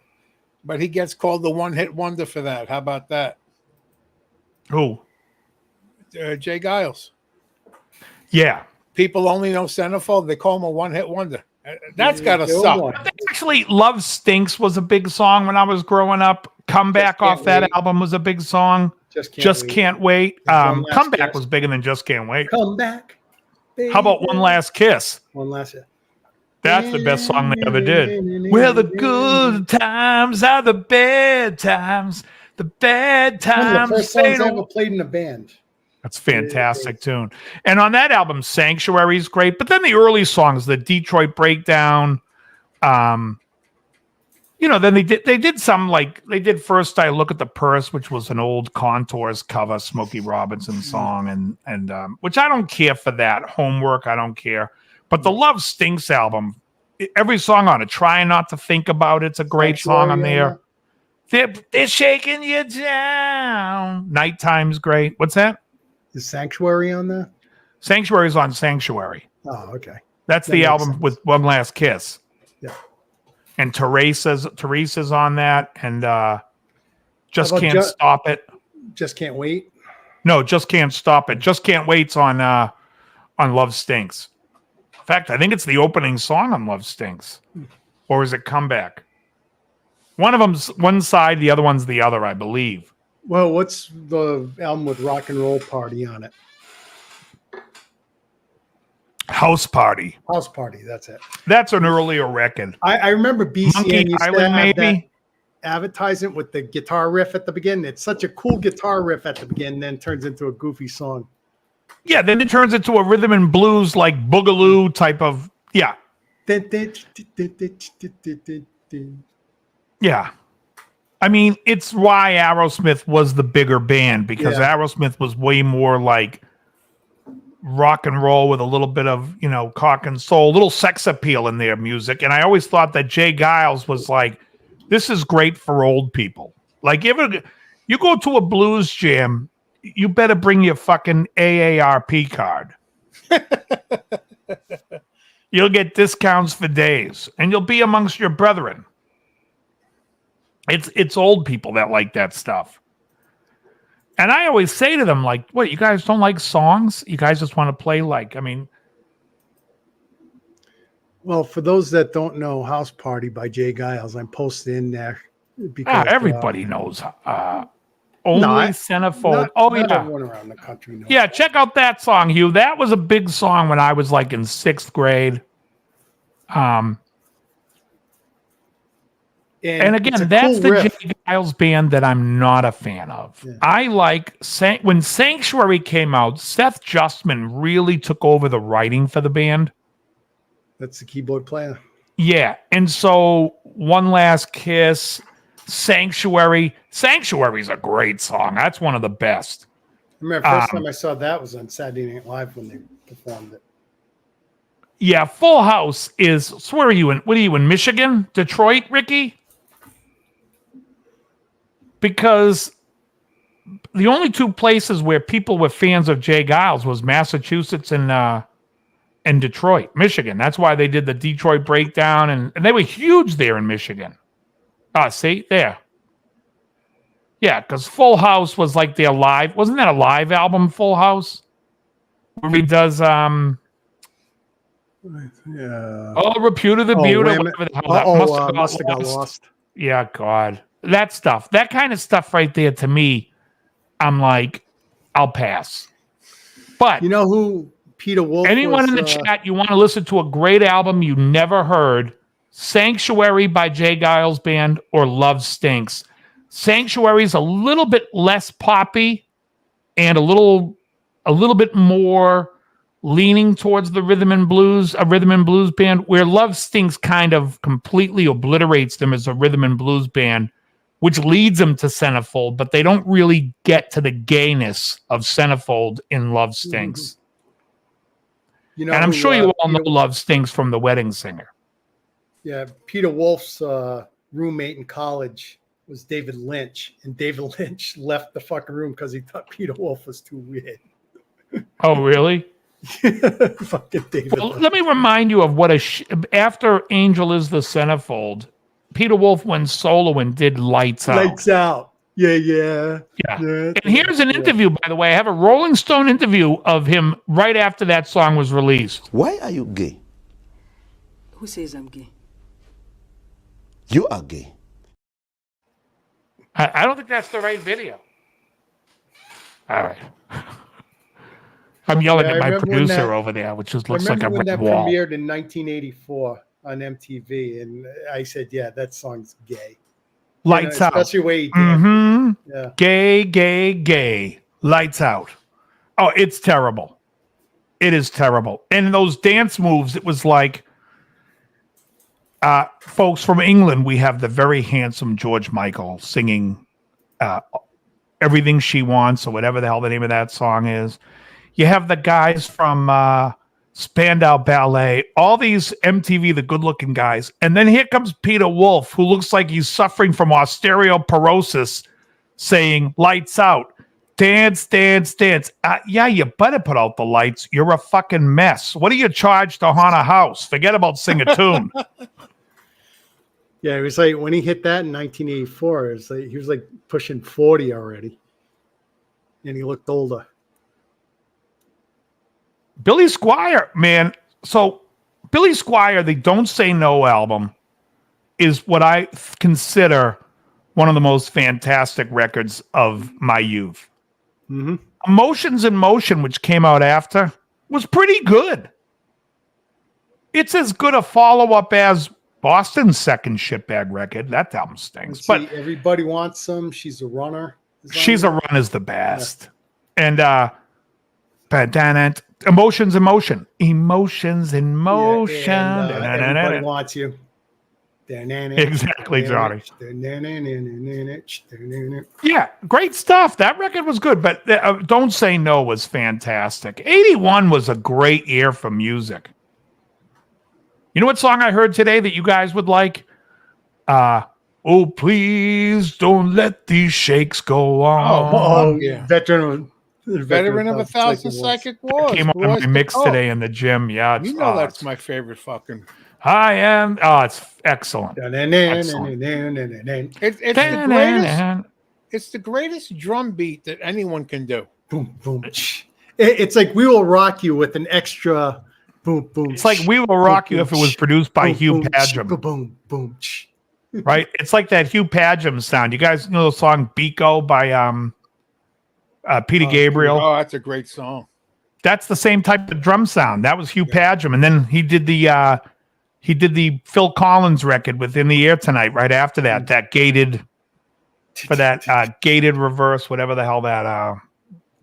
But he gets called the one-hit wonder for that. How about that? Who? Jay Geils. Yeah. People only know Centerfold. They call him a one-hit wonder. That's got to suck. Actually, Love Stinks was a big song when I was growing up. Comeback off that album was a big song. Just Can't Wait. Comeback was bigger than Just Can't Wait. Come back. Baby. How about One Last Kiss? One Last Kiss. That's the best song they ever did. Well, the good times are the bad times. The bad times. One of the first songs I ever played in a band. That's a fantastic tune. And on that album, Sanctuary is great. But then the early songs, the Detroit Breakdown, then they did some they did First I Look at the Purse, which was an old Contours cover, Smokey Robinson song, and which I don't care for that. Homework, I don't care. But the Love Stinks album, every song on it, Trying Not to Think About It's a great song on there. They're shaking you down. Nighttime's great. What's that? Is Sanctuary on there? Sanctuary's on Sanctuary. Oh, okay. That's the album with One Last Kiss. Yeah. And Teresa's on that, and Just Can't Stop It. Just Can't Wait. No, Just Can't Stop It. Just Can't Wait's on Love Stinks. In fact, I think it's the opening song on Love Stinks. Or is it Comeback? One of them's one side, the other one's the other, I believe. Well, what's the album with Rock and Roll Party on it? House Party. House Party, that's it. That's an earlier record. I remember BCN Monkey used to Island, have maybe? that advertisement with the guitar riff at the beginning. It's such a cool guitar riff at the beginning, then turns into a goofy song. Yeah, then it turns into a rhythm and blues, like boogaloo type of, yeah. Yeah. I mean, it's why Aerosmith was the bigger band, because Aerosmith was way more like rock and roll with a little bit of, cock and soul, a little sex appeal in their music. And I always thought that Jay Geils was like, this is great for old people. Like, if you go to a blues jam, you better bring your fucking AARP card. You'll get discounts for days, and you'll be amongst your brethren. It's old people that like that stuff. And I always say to them, like, what, you guys don't like songs? You guys just want to play Well, for those that don't know House Party by Jay Geils, I'm posted in there. Because, everybody knows. Only Centerfold. Not everyone around the country knows. Yeah, check out that song, Hugh. That was a big song when I was like in 6th grade. And again, that's cool the riff. Jay Geils Band that I'm not a fan of. Yeah. I like when Sanctuary came out, Seth Justman really took over the writing for the band. That's the keyboard player. Yeah, and so One Last Kiss, Sanctuary. Sanctuary's a great song. That's one of the best. I remember the first time I saw that was on Saturday Night Live when they performed it. Yeah, Full House is. So where are you in? What are you in Michigan, Detroit, Ricky? Because the only two places where people were fans of Jay Geils was Massachusetts and Detroit, Michigan. That's why they did the Detroit Breakdown, and they were huge there in Michigan. See, there. Yeah, because Full House was like their live. Wasn't that a live album, Full House? Where he does Yeah. Repute of the Beauty, whatever the hell that must have got lost. Yeah, God. That stuff. That kind of stuff right there, to me, I'm like, I'll pass. But you know who Peter Wolf anyone in the chat, you want to listen to a great album you never heard, Sanctuary by Jay Geils Band or Love Stinks. Sanctuary's a little bit less poppy and a little bit more leaning towards the rhythm and blues, a rhythm and blues band, where Love Stinks kind of completely obliterates them as a rhythm and blues band, which leads them to Centerfold, but they don't really get to the gayness of Centerfold in Love Stinks. You know, and I'm sure you all know Love Stinks from The Wedding Singer. Yeah, Peter Wolf's roommate in college was David Lynch, and David Lynch left the fucking room because he thought Peter Wolf was too weird. Oh, really? Fucking David Well, Lynch. let me remind you of what after Angel is the Centerfold, Peter Wolf went solo and did Lights Out. Lights Out. Yeah. And here's an interview, by the way. I have a Rolling Stone interview of him right after that song was released. Why are you gay? Who says I'm gay? You are gay. I don't think that's the right video. All right. I'm yelling at my producer over there, which just looks like a red wall. Premiered in 1984 on MTV, and I said, "Yeah, that song's gay." Lights Out. Especially the way he did. Mm-hmm. Yeah. Gay, gay, gay. Lights Out. Oh, it's terrible. It is terrible. And those dance moves, it was like, folks from England, we have the very handsome George Michael singing Everything She Wants, or whatever the hell the name of that song is. You have the guys from Spandau Ballet, all these MTV, the good-looking guys. And then here comes Peter Wolf, who looks like he's suffering from osteoporosis, saying, Lights Out. Dance, dance, dance. Yeah, you better put out the lights. You're a fucking mess. What are you charged to haunt a house? Forget about sing a tune. Yeah, it was like when he hit that in 1984, it was like he was like pushing 40 already. and he looked older. Billy Squier, man. So Billy Squier, the Don't Say No album is what I consider one of the most fantastic records of my youth. Mm-hmm. Emotions in Motion, which came out after, was pretty good. It's as good a follow-up as Boston's second shitbag record. That album stinks. But Everybody Wants Some. She's a Runner. She's a Run is the best. Yeah. And Emotions in Motion. Emotions in Motion. Yeah, and, Everybody Wants You. Exactly, Johnny. Yeah, great stuff. That record was good, but Don't Say No was fantastic. 81 was a great year for music. You know what song I heard today that you guys would like? Oh, please don't let these shakes go on. Yeah. Veteran of 1,000 Psychic Wars. Came on my mix today in the gym. Yeah, you know that's my favorite fucking. I am. Oh, it's excellent. It's the greatest. It's the greatest drum beat that anyone can do. Boom, boom. It's like We Will Rock You with an extra boom, boom. It's like We Will Rock You if it was produced by Hugh Padgham. Boom, boom. Right? It's like that Hugh Padgham sound. You guys know the song Biko by Peter Gabriel? Oh, that's a great song. That's the same type of drum sound. That was Hugh Padgham. And then he did the Phil Collins record with In the Air Tonight right after that. That gated gated reverse, whatever the hell that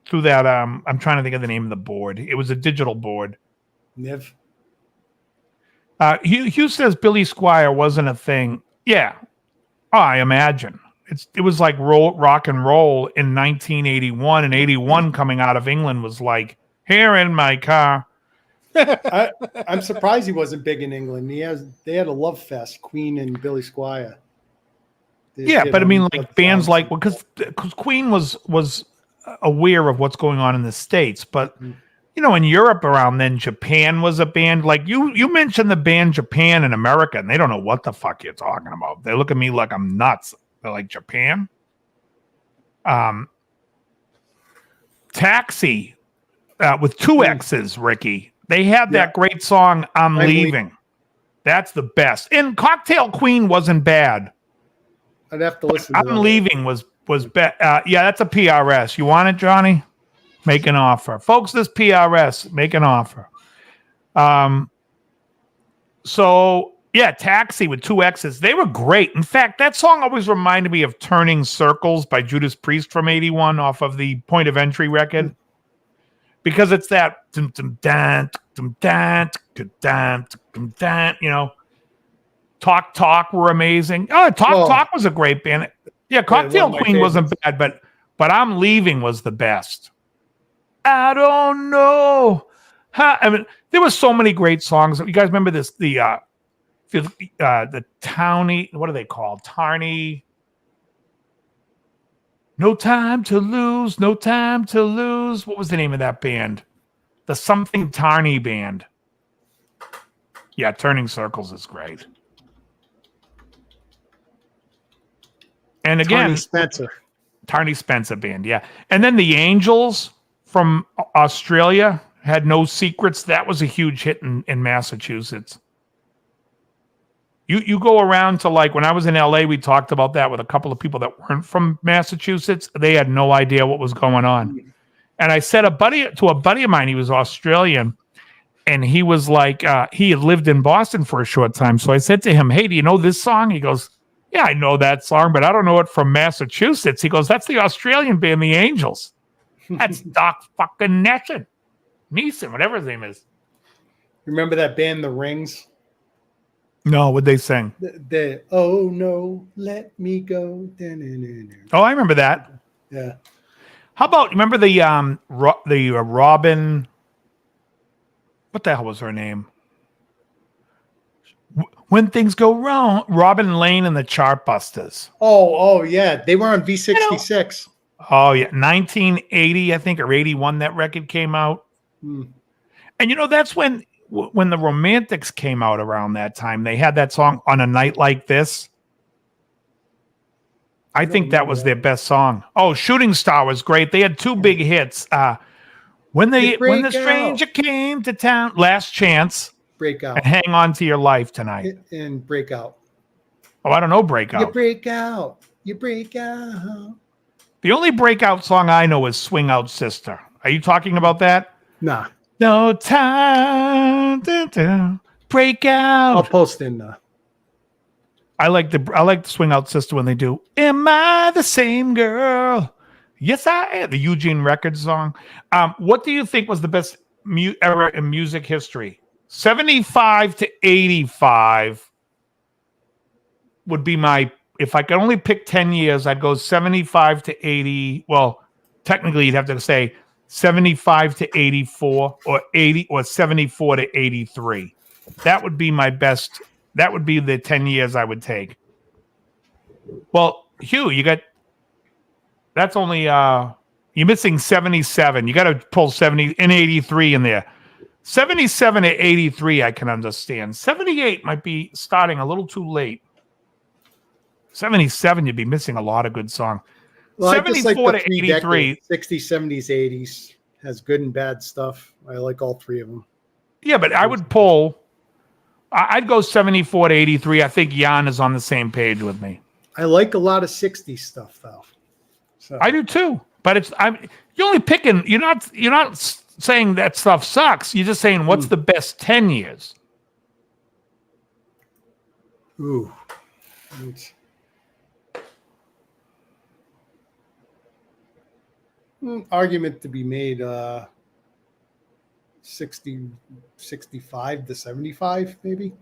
through that I'm trying to think of the name of the board. It was a digital board. Niv. Hugh says Billy Squier wasn't a thing. Yeah. Oh, I imagine. It was like rock and roll in 1981, and 81 coming out of England was like, here in my car. I'm surprised he wasn't big in England. They had a love fest, Queen and Billy Squier. But I mean, like bands like, because Queen was aware of what's going on in the States, but you know, in Europe around then, Japan was a band. Like you mentioned the band Japan in America, and they don't know what the fuck you're talking about. They look at me like I'm nuts. They're like, Japan? Taxi with two X's, Ricky. They had that great song, I'm Leaving. That's the best. And Cocktail Queen wasn't bad. I'd have to listen to I'm Leaving was bad. Yeah, that's a PRS. You want it, Johnny? Make an offer. Folks, this PRS, make an offer. So, yeah, Taxi with two X's. They were great. In fact, that song always reminded me of Turning Circles by Judas Priest from 81 off of the Point of Entry record. Because it's that, you know, Talk were amazing. Oh, Talk was a great band. Yeah, Cocktail Queen wasn't bad, but I'm Leaving was the best. I don't know. I mean, there were so many great songs. You guys remember this? The Towny, what are they called? Tarny. No Time to Lose, No Time to Lose. What was the name of that band? The Something Tarny Band. Yeah, Turning Circles is great. And again, Tarny Spencer Band, yeah. And then the Angels from Australia had No Secrets. That was a huge hit in Massachusetts. You go around to, like, when I was in LA, we talked about that with a couple of people that weren't from Massachusetts. They had no idea what was going on. And I said to a buddy of mine, he was Australian, and he was like, he had lived in Boston for a short time. So I said to him, hey, do you know this song? He goes, yeah, I know that song, but I don't know it from Massachusetts. He goes, that's the Australian band, the Angels. That's Doc fucking Neeson, whatever his name is. Remember that band, The Rings? No, what'd they sing? The Oh No, Let Me Go. Oh, I remember that. Yeah. How about, remember the Robin? What the hell was her name? When Things Go Wrong, Robin Lane and the Chartbusters. Oh yeah, they were on V66. Oh yeah, 1980, I think, or 81. That record came out, and you know that's when the Romantics came out around that time. They had that song On a Night Like This. I think that was their best song. Oh, Shooting Star was great. They had two big hits. When the stranger came to town, Last Chance, Breakout. and Hang On to Your Life Tonight. And Breakout. Oh, I don't know Breakout. You break out. You break out. The only Breakout song I know is Swing Out Sister. Are you talking about that? Nah. No time to break out. I'll post in. I like the Swing Out Sister when they do Am I the Same Girl? Yes, I am. The Eugene Records song. What do you think was the best era in music history? 75 to 85 would be my, if I could only pick 10 years, I'd go 75 to 80. Well, technically you'd have to say 75 to 84 or 80 or 74 to 83. That would be my best. That would be the 10 years I would take. Well, Hugh, that's only, you're missing 77. You got to pull 70 and 83 in there. 77 to 83, I can understand. 78 might be starting a little too late. 77, you'd be missing a lot of good songs. Well, 74 to 83. 60s, 70s, 80s has good and bad stuff. I like all three of them. Yeah, but I would I'd go 74 to 83. I think Jan is on the same page with me. I like a lot of 60s stuff, though. So. I do too. But you're only picking, you're not saying that stuff sucks. You're just saying what's the best 10 years. Ooh. Argument to be made 60, 65 to 75, maybe.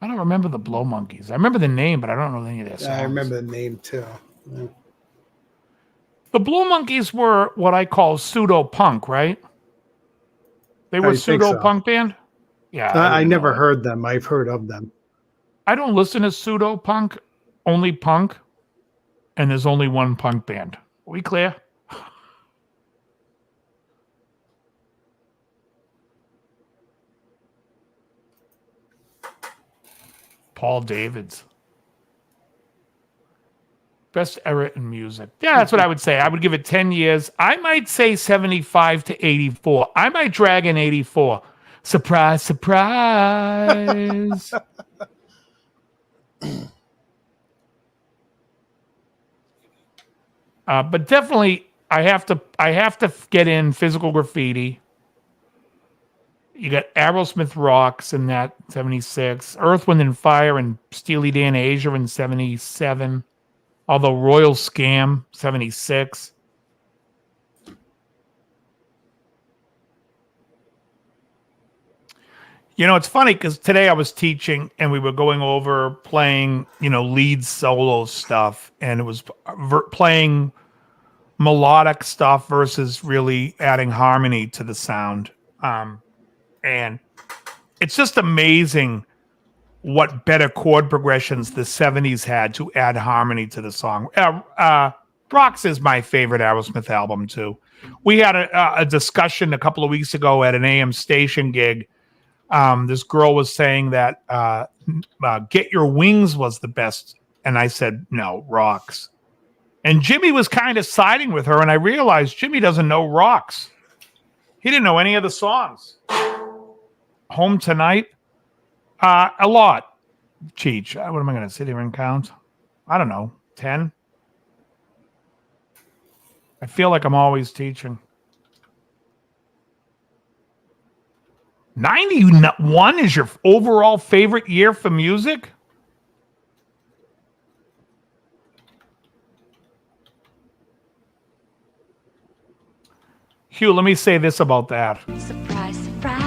I don't remember the Blow Monkeys. I remember the name, but I don't know any of their songs. I remember the name too. Yeah. The Blow Monkeys were what I call pseudo-punk, right? They were a pseudo-punk band? Yeah. I never heard them. I've heard of them. I don't listen to pseudo-punk, only punk, and there's only one punk band. Are we clear? Paul Davids. Best era in music. Yeah, that's what I would say. I would give it 10 years. I might say 75 to 84. I might drag in 84. Surprise, surprise. But definitely, I have to get in Physical Graffiti. You got Aerosmith Rocks in that 76, Earth, Wind and Fire and Steely Dan Asia in 77. Although Royal Scam 76. You know, it's funny because today I was teaching and we were going over playing, lead solo stuff, and it was playing melodic stuff versus really adding harmony to the sound. And it's just amazing what better chord progressions the 70s had to add harmony to the song. Rocks is my favorite Aerosmith album, too. We had a discussion a couple of weeks ago at an AM station gig. This girl was saying that Get Your Wings was the best. And I said, no, Rocks. And Jimmy was kind of siding with her, and I realized Jimmy doesn't know Rocks. He didn't know any of the songs. Home Tonight, a lot. Cheech, what am I going to sit here and count? I don't know, 10? I feel like I'm always teaching. 91 is your overall favorite year for music? Hugh, let me say this about that. Surprise, surprise.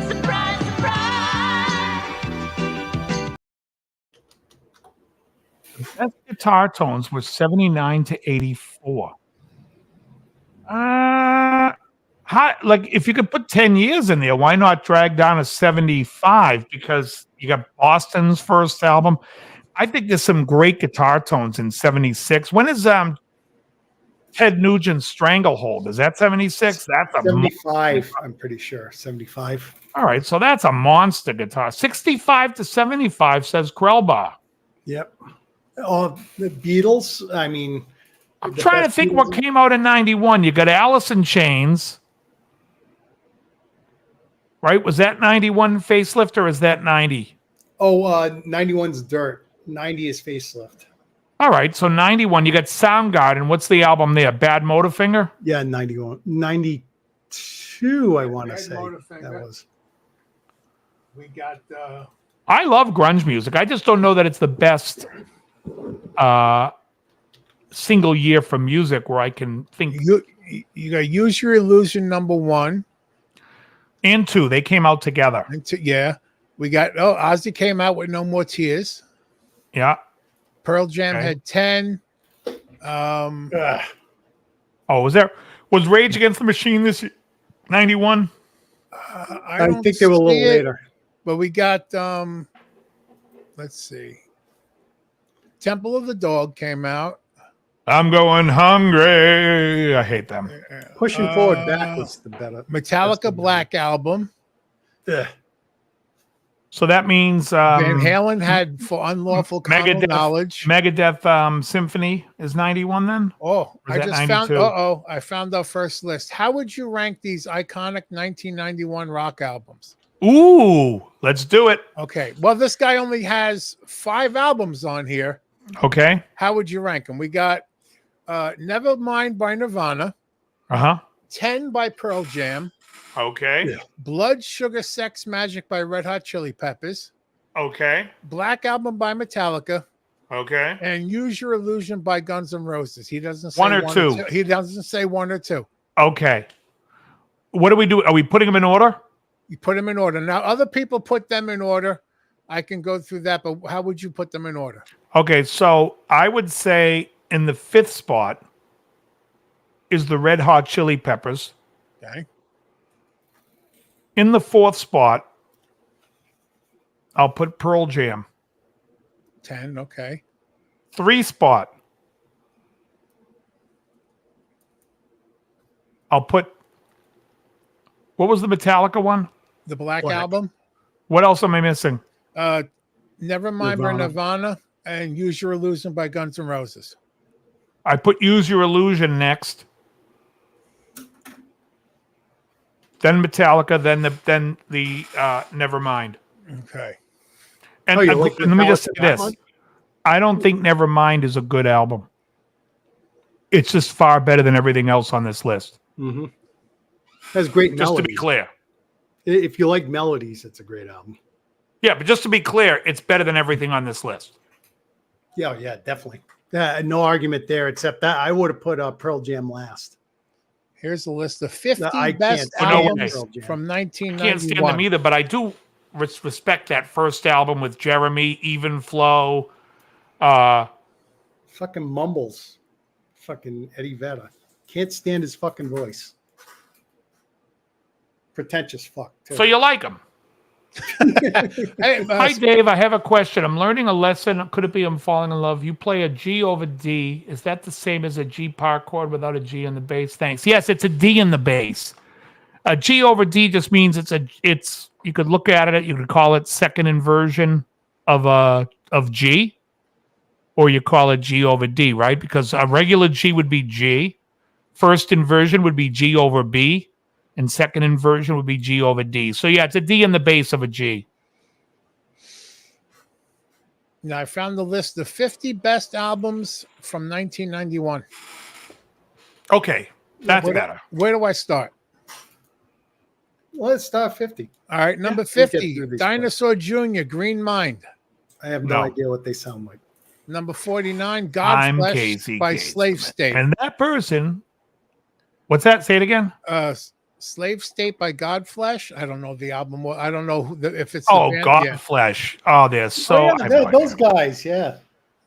Surprise, surprise. Best guitar tones were 79 to 84. If you could put 10 years in there, why not drag down a 75? Because you got Boston's first album. I think there's some great guitar tones in 76. When is Ted Nugent's Stranglehold? Is that 76? That's a 75, I'm pretty sure. 75. All right, so that's a monster guitar. 65 to 75 says Krellbar. Yep. Oh, the Beatles. I mean, I'm the trying to best think Beatles- what came out in 91. You got Alice in Chains. Right? Was that 91 facelift or is that 90? Oh, 91's Dirt. 90 is Facelift. All right, so 91. You got Soundgarden. What's the album there? Bad Motorfinger? Yeah, 91. 92, I want to Bad say. Motorfinger. That was. We got I love grunge music. I just don't know that it's the best single year for music where I can think. you got Use Your Illusion #1 And 2, they came out together. and yeah. We got Ozzy came out with No More Tears. Yeah. Pearl Jam Okay. had 10. Ugh. Oh, was Rage Against the Machine this year? 91? I don't think they were a little see it, later. but we got let's see. Temple of the Dog came out. I'm going hungry. I hate them. Pushing Forward Back was the better. Metallica Black Album. Ugh. So that means Van Halen had For Unlawful Carnal Knowledge. Megadeth Symphony is 91 then? Oh, Is I that just 92? found. I found our first list. How would you rank these iconic 1991 rock albums? Ooh, let's do it. Okay. Well, this guy only has 5 albums on here. Okay. How would you rank them? We got Nevermind by Nirvana, Uh-huh. 10 by Pearl Jam, Okay. Yeah. Blood, Sugar, Sex, Magic by Red Hot Chili Peppers, Okay. Black Album by Metallica, Okay. and Use Your Illusion by Guns N' Roses. He doesn't say One or two. He doesn't say 1 or 2. Okay. What do we do? Are we putting them in order? You put them in order. Now, other people put them in order. I can go through that, but how would you put them in order? Okay, so I would say in the 5th spot is the Red Hot Chili Peppers. Okay. In the 4th spot, I'll put Pearl Jam. 10. Okay. 3 spot, I'll put. What was the Metallica one? The Black Black. Album. What else am I missing? Nevermind by Nirvana and Use Your Illusion by Guns N' Roses. I put Use Your Illusion next. Then Metallica, then the Nevermind. Okay. And, Oh, you like let me just say Metallica that this. much? I don't think Nevermind is a good album. It's just far better than everything else on this list. Mm-hmm. Has great Just melodies. to be clear. If you like melodies, it's a great album. Yeah, but just to be clear, it's better than everything on this list. Yeah, definitely. No argument there, except that I would have put Pearl Jam last. Here's a list of 50 I best can't stand albums Pearl Jam. from I can't stand 1991. them either, but I do respect that first album with Jeremy, Even Flow. Fucking mumbles. Fucking Eddie Vedder. Can't stand his fucking voice. Pretentious fuck, too. So you like them. Hey, Hi, Dave. I have a question. I'm learning a lesson. Could it be I'm falling in love? You play a G over D. Is that the same as a G power chord without a G in the bass? Thanks. Yes, it's a D in the bass. A G over D just means it's. You could look at it. You could call it second inversion of G, or you call it G over D, right? Because a regular G would be G. First inversion would be G over B. And second inversion would be G over D. So yeah, it's a D in the base of a G. Now I found the list of 50 best albums from 1991. Okay, that's better. Where do I start? Well, let's start 50. All right, number we get 50, through these Dinosaur Jr., Green Mind. I have no No. idea what they sound like. Number 49, I'm Godflesh Casey by Gates, Slave State. And that person, what's that? Say it again. Slave State by Godflesh. I don't know the album. I don't know if it's. Oh, the band. God, Yeah. Flesh. Oh, they're so. I have no those idea. guys, yeah.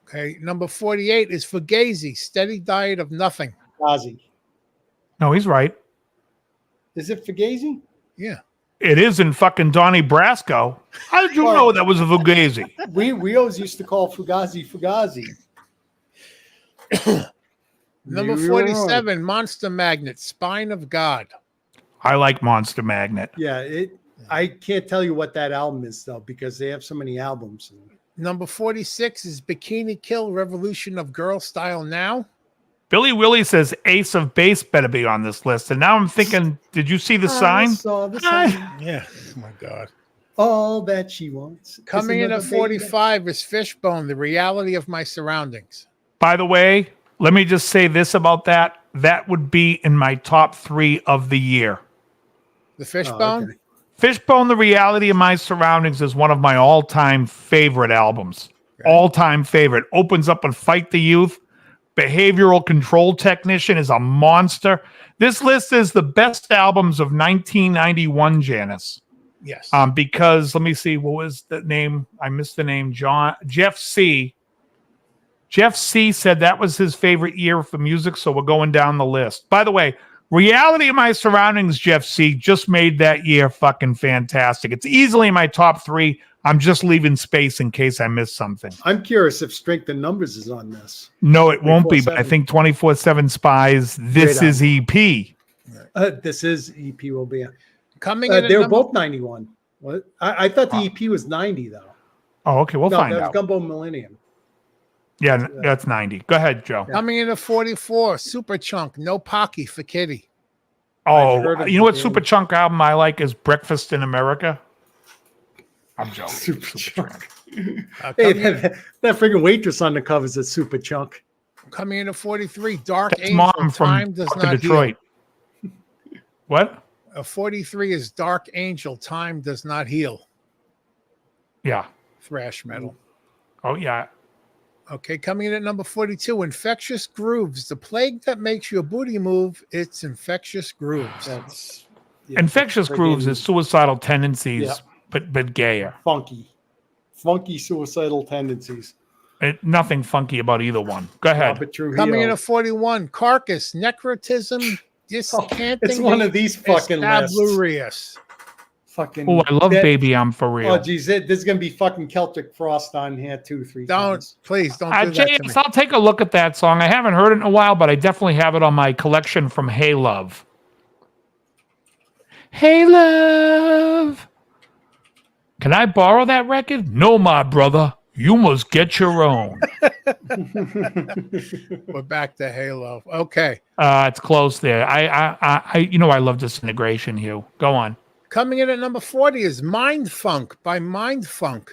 Okay, number 48 is Fugazi, Steady Diet of Nothing. Ozzy. No, he's right. Is it Fugazi? Yeah. It is in fucking Donnie Brasco. How did you know that was a Fugazi? We always used to call Fugazi Fugazi. Number Maybe we were wrong. 47, Monster Magnet, Spine of God. I like Monster Magnet. Yeah, I can't tell you what that album is though because they have so many albums. Number 46 is Bikini Kill Revolution of Girl Style Now. Billy Willie says Ace of Base better be on this list. And now I'm thinking, did you see the sign? I saw the sign. Yeah. Oh my God. All that she wants. is Coming in at another baby. 45 is Fishbone, The Reality of My Surroundings. By the way, let me just say this about that. That would be in my top 3 of the year. The Fishbone? okay. Fishbone, The Reality of My Surroundings is one of my all-time favorite albums. All-time favorite. Opens up with Fight the Youth. Behavioral Control Technician is a monster. This list is the best albums of 1991, Janice. Yes. Because, let me see, what was the name? I missed the name. Jeff C. Jeff C. said that was his favorite year for music, so we're going down the list. By the way, Reality of My Surroundings, Jeff C. just made that year fucking fantastic. It's easily in my top 3. I'm just leaving space in case I missed something. I'm curious if Strength in Numbers is on this. No, it won't be, but I 24/7. think 24/7 Spies, this Great is EP. This is EP will be. Coming in at They were number, both 91. What? I thought the EP was 90 though. Oh, okay, we'll no, find that was out. Gumbo Millennium. Yeah, that's 90. Go ahead, Joe. coming in at 44, Super Chunk, No Pocky for Kitty. I've heard Oh, of you know what the super band. chunk album I like is Breakfast in America? I'm joking. Super Chunk. coming, Hey, that freaking waitress on the cover is a Super Chunk. coming in at 43, Dark That's Angel, Mom from Time Does fucking Not Detroit. What? Heal. 43 is Dark Angel, Time Does Not Heal. Yeah. Thrash metal. Oh, yeah. Okay, coming in at number 42, Infectious Grooves, the plague that makes your booty move. It's Infectious Grooves. That's Infectious Grooves friggin' is suicidal tendencies, Yeah. but gayer. funky suicidal tendencies. Nothing funky about either one. Go ahead. Robert Trujillo. Coming in at 41, Carcass, Necrotism, Discanting. it's one of these fucking lists. Estabularius. Fucking. Oh, I love that- Baby I'm For Real. Oh, geez, there's gonna be fucking Celtic Frost on here 2-3 Don't, times. please, don't do that to me. JS, I'll take a look at that song. I haven't heard it in a while, but I definitely have it on my collection from Hey Love. Hey Love. Can I borrow that record? No, my brother. You must get your own. We're back to Halo. Okay. It's close there. I love Disintegration, Hugh. Go on. Coming in at number 40 is Mind Funk by Mind Funk.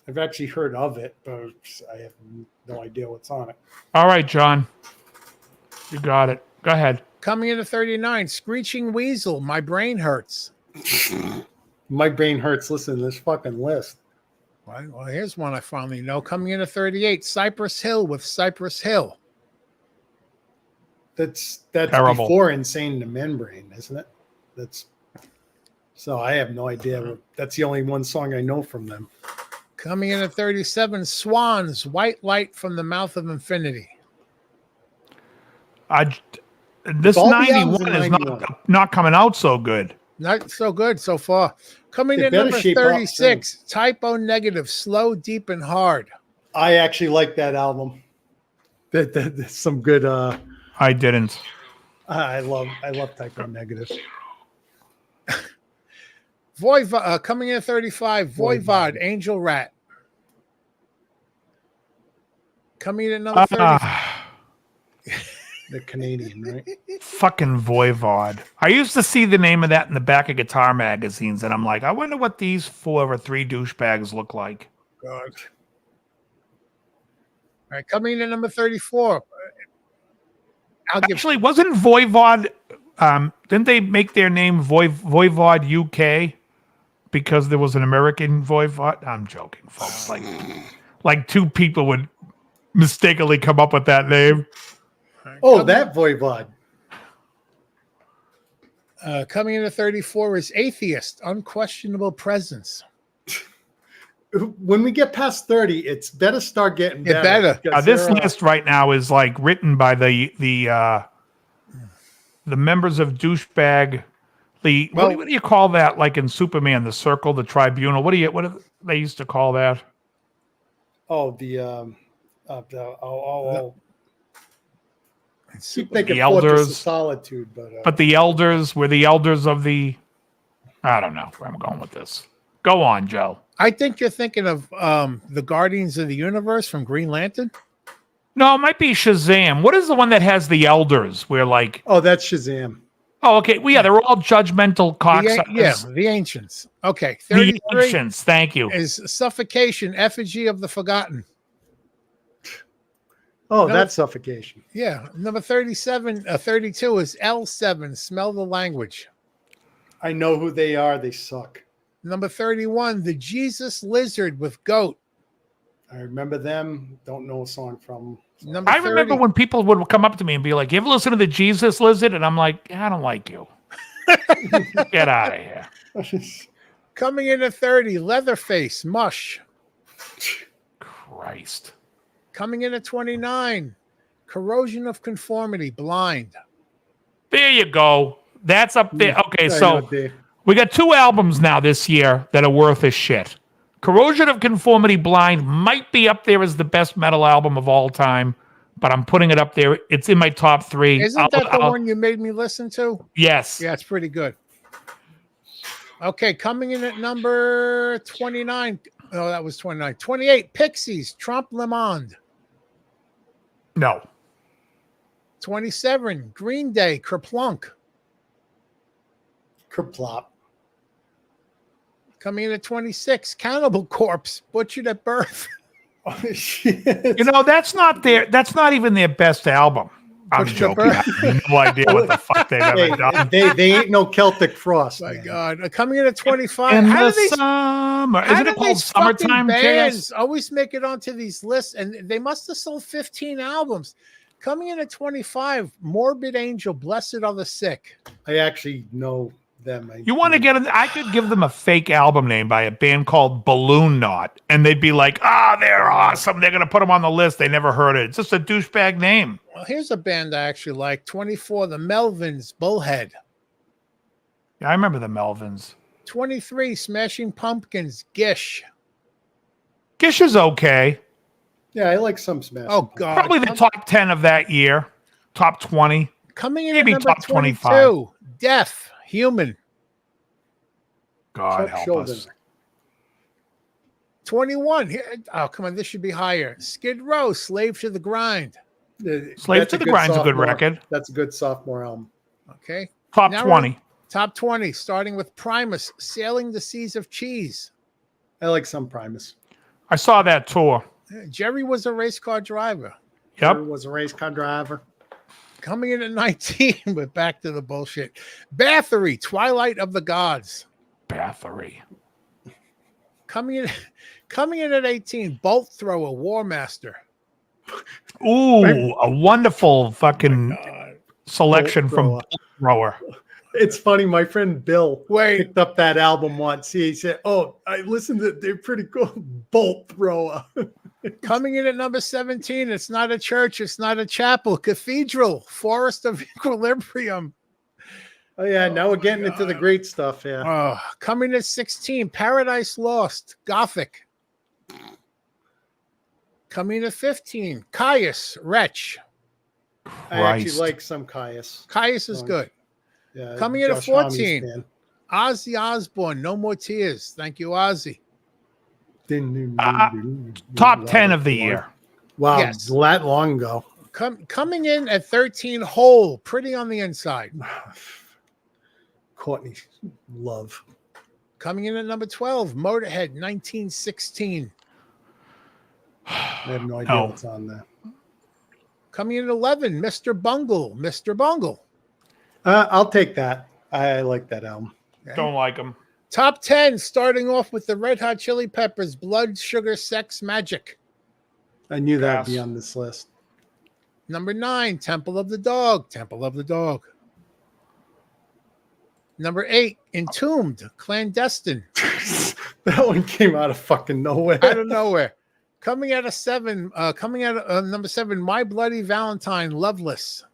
I've actually heard of it, but I have no idea what's on it. All right, John. You got it. Go ahead. Coming in at 39, Screeching Weasel, My Brain Hurts. My brain hurts. Listen to this fucking list. Well, here's one I finally know. Coming in at 38, Cypress Hill with Cypress Hill. That's Terrible. before Insane the Membrane, isn't it? So I have no idea. That's the only one song I know from them. Coming in at 37, Swans, White Light from the Mouth of Infinity. This All the albums 91 in is 91. not coming out so good. Not so good so far. Coming They in better number shape up 36, Typo Negative, Slow, Deep, and Hard. I actually like that album. That's some good. I didn't. I love Type O Negative. Coming in at 35, Voivod, Angel Rat. Coming in at number 30. The Canadian, right? Fucking Voivod. I used to see the name of that in the back of guitar magazines, and I'm like, I wonder what these 4 or 3 douchebags look like. God. All right, coming in at number 34. Actually, wasn't Voivod, didn't they make their name Voivod UK because there was an American Voivod? I'm joking, folks. Like 2 people would mistakenly come up with that name. Oh, that Voivod. Coming in at 34 is Atheist, Unquestionable Presence. When we get past 30, it's better start getting better. better. because This they're, list right now is like written by the members of douchebag. What do you call that? Like in Superman, the circle, the tribunal. What do they used to call that? keep thinking The Fortress elders. of Solitude, But the elders were the elders of the. I don't know where I'm going with this. Go on, Joe. I think you're thinking of the Guardians of the Universe from Green Lantern. No, it might be Shazam. What is the one that has the elders? Where like, Oh, that's Shazam. oh, okay, well, yeah, they're all judgmental cocksuckers. The Ancients. Okay, The 33 ancients. Thank you. is Suffocation, Effigy of the Forgotten. Oh, No. that's Suffocation. Yeah, number 32 is L7, Smell the Language. I know who they are. They suck. Number 31, The Jesus Lizard with Goat. I remember them. Don't know a song from them. Number I remember 30 when people would come up to me and be like, "You ever listen to the Jesus Lizard?" And I'm like, "I don't like you. Get out of here." Coming in at 30, Leatherface, Mush. Christ. Coming in at 29, Corrosion of Conformity, Blind. There you go. That's up there. Okay, I so know, Dave. we got 2 albums now this year that are worth a shit. Corrosion of Conformity, Blind might be up there as the best metal album of all time, but I'm putting it up there. It's in my top 3. Isn't that the one you made me listen to? Yes. Yeah, it's pretty good. Okay, coming in at number 29. Oh, that was 29. 28, Pixies, Trump Le Monde. No. 27, Green Day, Kerplunk. Kerplop. Coming in at 26, Cannibal Corpse, Butchered at Birth. Oh, shit. You know, that's not even their best album. I'm Butchered at joking. Birth. I have no idea what the fuck they've ever done. They ain't no Celtic Frost. My man. God. Coming in at 25. In How the do these summer. How Isn't do it called these fucking Summertime bands Jazz? always make it onto these lists? And they must have sold 15 albums. Coming in at 25, Morbid Angel, Blessed Are the Sick. I actually know them. You want to get in? I could give them a fake album name by a band called Balloon Knot, and they'd be like, they're awesome. They're going to put them on the list. They never heard it. It's just a douchebag name. Well, here's a band I actually like. 24, The Melvins, Bullhead. Yeah, I remember the Melvins. 23, Smashing Pumpkins, Gish. Gish is okay. Yeah, I like some Smash. Oh, God. Probably the top 10 of that year. Top 20. Coming in maybe at number top 25. 22, Deaf, Human. God Chuck help Schuldiner. us. 21, here, oh, come on, this should be higher. Skid Row, Slave to the Grind. Slave That's to the Grind's a good sophomore- record. That's a good sophomore album. Okay. Top Now 20. Top 20, starting with Primus, Sailing the Seas of Cheese. I like some Primus. I saw that tour. Jerry was a race car driver. Yep. There was a race car driver. Coming in at 19, but back to the bullshit. Bathory, Twilight of the Gods. Bathory. Coming in at 18, Bolt Thrower, War Master. Ooh, a wonderful fucking selection Bolt from Thrower. Bolt Thrower. It's funny. My friend Bill Wait. picked up that album once. He said, "Oh, I listened to. They're pretty cool." Bolt Thrower. Coming in at number 17, it's not a church, it's not a chapel. Cathedral, Forest of Equilibrium. Oh yeah, now we're getting into the great stuff. Yeah. Coming at 16, Paradise Lost, Gothic. Coming at 15, Caius, Wretch. I actually Christ. like some Caius. Caius is good. Yeah, Coming in at Josh Homme's 14. band. Ozzy Osbourne, No More Tears. Thank you, Ozzy. Top 10 of the year. Wow, Yes. that long ago. Coming in at 13, Hole, Pretty on the Inside. Courtney Love. Coming in at number 12, Motorhead, 1916. I have no idea No. what's on there. Coming in at 11, Mr. Bungle, Mr. Bungle. I'll take that. I like that album. Don't like them. Top 10, starting off with the Red Hot Chili Peppers, Blood, Sugar, Sex, Magic. I knew that'd be Pass. on this list. Number 9, Temple of the Dog, Temple of the Dog. Number 8, Entombed, Clandestine. That one came out of fucking nowhere. Out of nowhere. Coming out of number 7, My Bloody Valentine, Loveless.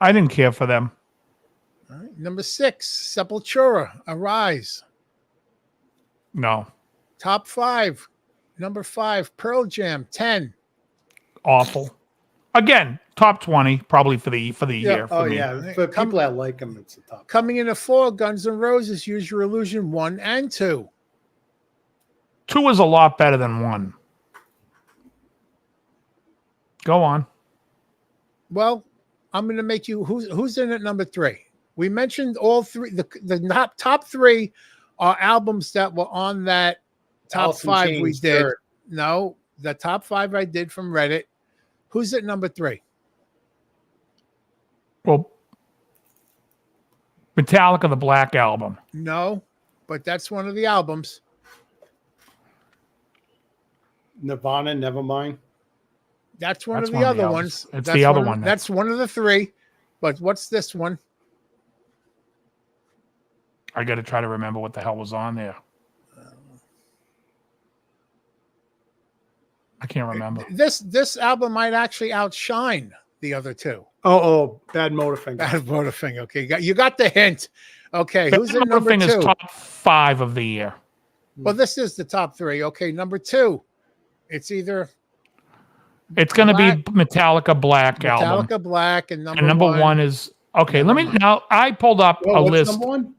I didn't care for them. All right. Number 6, Sepultura, Arise. No. Top 5, number 5, Pearl Jam, 10. Awful. Again, top 20 probably for the Yeah. year. For Oh me. yeah. For people that like them, it's the top. Coming in at 4, Guns N' Roses, Use Your Illusion, 1 and 2. 2 is a lot better than 1. Go on. Well, I'm going to make you who's in at number 3. We mentioned all three. The top 3 are albums that were on that top Alice in 5 we Chains, did. Dirt. No, the top 5 I did from Reddit. Who's at number 3? Well, Metallica, the Black Album. No, but that's one of the albums. Nirvana, Nevermind. That's one That's of the one of other the ones. albums. It's That's the other one. one. That's one of the 3. But what's this one? I got to try to remember what the hell was on there. I can't remember. This album might actually outshine the other 2. Oh, Bad Motorfinger. Bad Motorfinger. Okay, you got the hint. Okay, who's in number 2? Is top 5 of the year. Well, this is the top 3. Okay, number 2. It's either It's going to be Metallica Black album. Metallica Black, and number, And number 1 is okay. Let me now. I pulled up a What's list. number 1?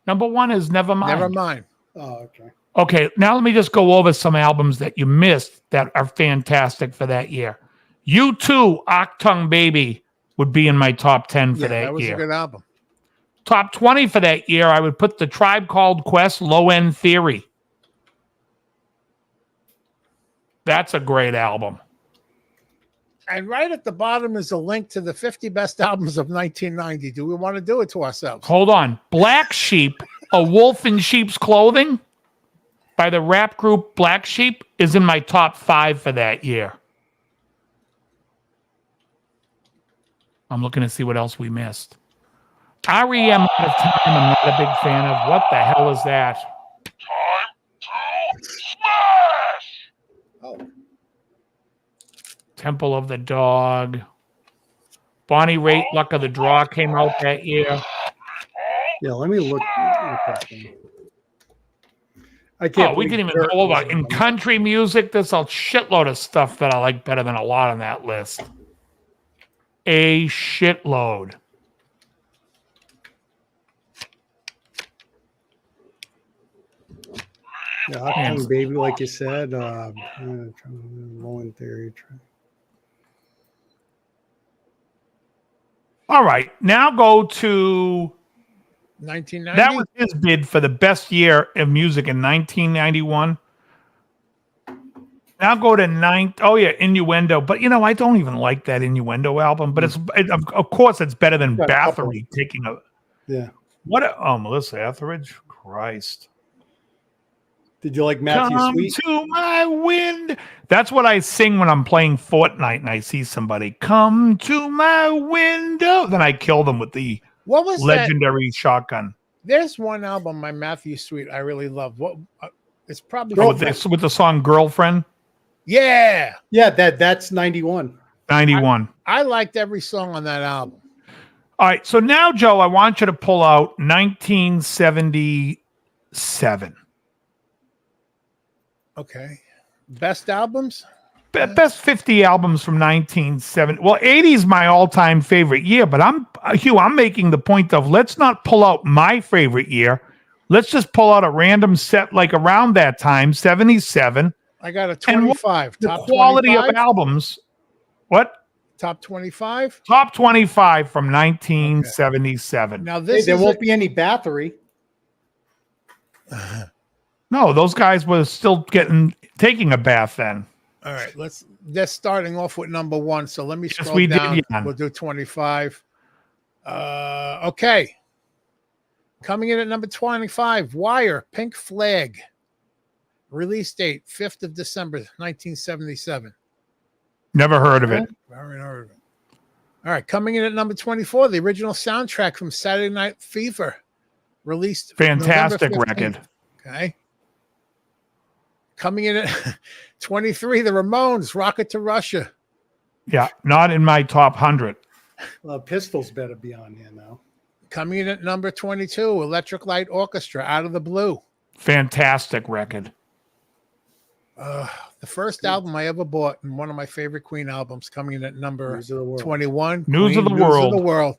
Number 1 is Nevermind. Never mind. Oh, okay. Okay, now let me just go over some albums that you missed that are fantastic for that year. U2, Octung Baby would be in my top 10 for That was year. a good album. Top 20 for that year, I would put the Tribe Called Quest, Low End Theory. That's a great album. And right at the bottom is a link to the 50 best albums of 1990. Do we want to do it to ourselves? Hold on. Black Sheep, A Wolf in Sheep's Clothing by the rap group Black Sheep is in my top 5 for that year. I'm looking to see what else we missed. REM Out of Time, I'm not a big fan of. What the hell is that? Oh. Temple of the Dog. Bonnie Raitt, Luck of the Draw came out that year. Yeah, let me look at them. I can't. We didn't even go over in country music. There's a shitload of stuff that I like better than a lot on that list. A shitload. Yeah, Octung Baby, like you said. Low End Theory. All right, now go to 1990. that was his bid for the best year of music in 1991. Now go to Innuendo. But I don't even like that Innuendo album. But of course it's better than Bathory taking a. Yeah. Melissa Etheridge, Christ. Did you like Matthew Come Sweet? to my wind. That's what I sing when I'm playing Fortnite and I see somebody come to my window. Then I kill them with the What was legendary shotgun. There's one album by Matthew Sweet I really love. What? It's probably With the song Girlfriend. Yeah. Yeah, that's 91. 91. I liked every song on that album. All right. So now, Joe, I want you to pull out 1977. Okay. Best albums? Best 50 albums from 1970. Well, 80 is my all-time favorite year, but I'm making the point of let's not pull out my favorite year. Let's just pull out a random set like around that time, 77. I got a 25. The Top quality 25? of albums. What? Top 25? Top 25 from 1977. Now this there won't be any Bathory. No, those guys were still taking a bath then. All right, they're starting off with number 1. So let me scroll we down. did, Jan. We'll do 25. Okay. Coming in at number 25, Wire, Pink Flag. Release date, 5th of December, 1977. Never heard of it. Never heard of it. All right, coming in at number 24, the original soundtrack from Saturday Night Fever. Released Fantastic November 15th. record. Okay. Coming in at 23, the Ramones, Rocket to Russia. Yeah, not in my top 100. Well, Pistols better be on here now. Coming in at number 22, Electric Light Orchestra, Out of the Blue. Fantastic record. The first album I ever bought, and one of my favorite Queen albums, coming in at number 21. News of the World.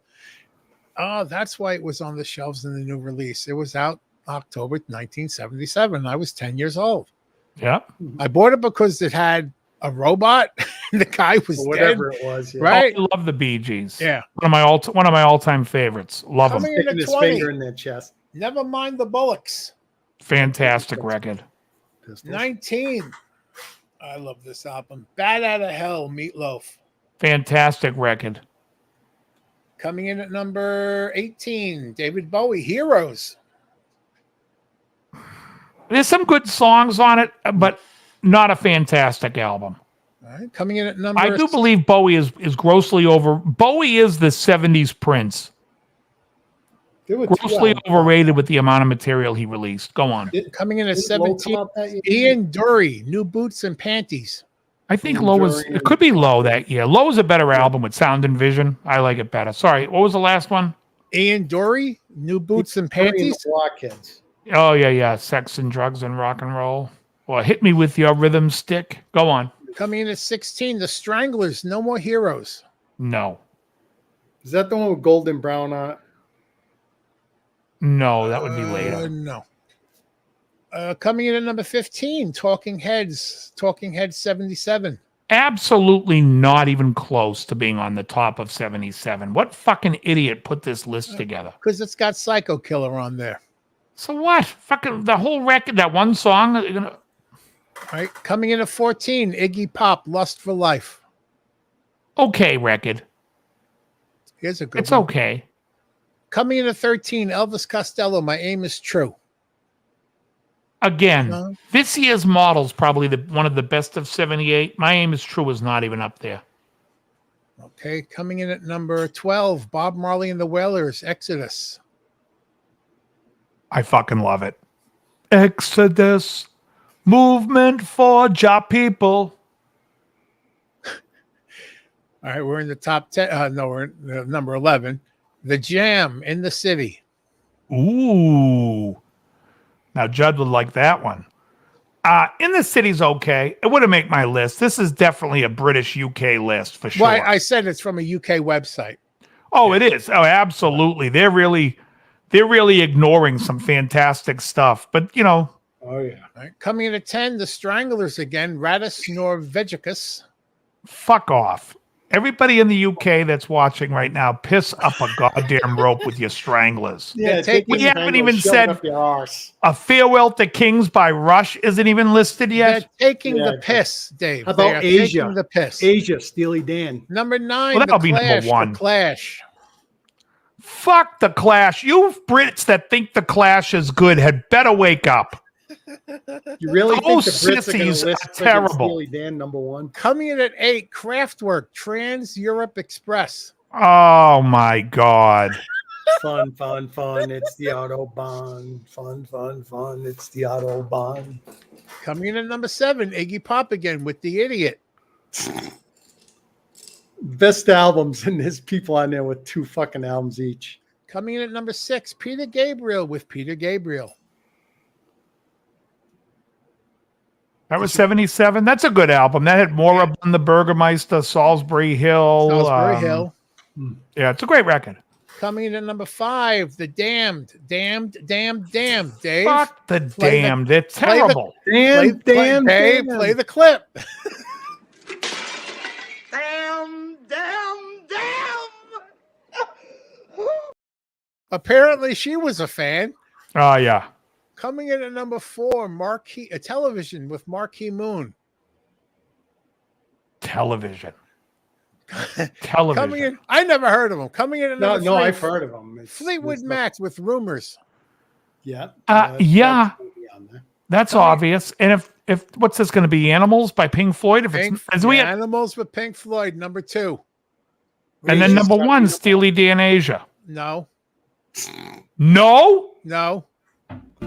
Oh, that's why it was on the shelves in the new release. It was out October 1977. I was 10 years old. Yeah. I bought it because it had a robot. The guy was Or dead. whatever it was. Yeah. Right? I love the Bee Gees. Yeah. One of my all-time favorites. Love them. Coming in Sticking at his 20. finger in their chest. Never mind the Bullocks. Fantastic record. Pistols. 19. I love this album. Bad Out of Hell, Meatloaf. Fantastic record. Coming in at number 18, David Bowie, Heroes. There's some good songs on it, but not a fantastic album. All right. Coming in at number... I do believe Bowie is grossly over. Bowie is the 70s Prince. There were two Grossly albums. overrated with the amount of material he released. Go on. Coming in at Didn't Low come 17, out that year? Ian Dury, New Boots and Panties. I think Low was, it could be Low that year. Low is a better album with Sound and Vision. I like it better. Sorry, what was the last one? Ian Dury, New Boots and During the Panties. Blockheads. Oh, yeah. Sex and Drugs and Rock and Roll. Or Hit Me With Your Rhythm Stick. Go on. Coming in at 16, The Stranglers, No More Heroes. No. Is that the one with Golden Brown on it? No, that would be later. No. Coming in at number 15, Talking Heads 77. Absolutely not even close to being on the top of 77. What fucking idiot put this list together? Because it's got Psycho Killer on there. So what? Fucking the whole record, that one song. All right. Coming in at 14, Iggy Pop, Lust for Life. Okay, record. Here's a good It's one. okay. Coming in at 13, Elvis Costello, My Aim is True. Again, this year's model's probably one of the best of 78. My Aim is True is not even up there. Okay. Coming in at number 12, Bob Marley and the Wailers, Exodus. I fucking love it. Exodus, movement for Ja people. All right. We're in the top 10. No, we're in number 11. The Jam, In the City. Ooh. Now, Judd would like that one. In the City's okay. It wouldn't make my list. This is definitely a British UK list for sure. Well, I said it's from a UK website. Oh, it is. Oh, absolutely. They're really ignoring some fantastic stuff. But, you know. Oh, yeah. All right. Coming in at 10, The Stranglers again, Radis Norvegicus. Fuck off. Everybody in the UK that's watching right now, piss up a goddamn rope with your Stranglers. Yeah, We haven't even said up your arse. A Farewell to Kings by Rush isn't even listed yet. They're taking Yeah, the piss, Dave. How They about are Asia? taking the piss. Asia, Steely Dan. Number 9, Well, that'll The be number Clash. one. The Clash. Fuck the Clash. You Brits that think the Clash is good had better wake up. You really Those think the Brits are going sissies to list are friggin' terrible. Steely Dan number one? Coming in at 8, Kraftwerk, Trans Europe Express. Oh my God. Fun, it's the Autobahn. Fun, it's the Autobahn. Coming in at number 7, Iggy Pop again with The Idiot. Best albums, and there's people on there with 2 fucking albums each. Coming in at number 6, Peter Gabriel with Peter Gabriel. That was 77. That's a good album. That had Moribund, the Burgermeister, Salisbury Hill. Salisbury Hill. Yeah, it's a great record. Coming in at number 5, The Damned. Damned, Dave. Fuck the Play the- Damned. They're play the- terrible. Play the clip. Apparently, she was a fan. Oh, yeah. Coming in at number 4, Television with Marquee Moon. Television. Coming in, I never heard of him. Coming in at number 3, I've heard of them. Fleetwood Mac with Rumors. Yeah. Yeah. That's maybe on there. That's obvious. And if what's this going to be? Animals by Pink Floyd? If it's as we had, Animals with Pink Floyd, number 2. and then number 1, Steely Dan Asia. No. No.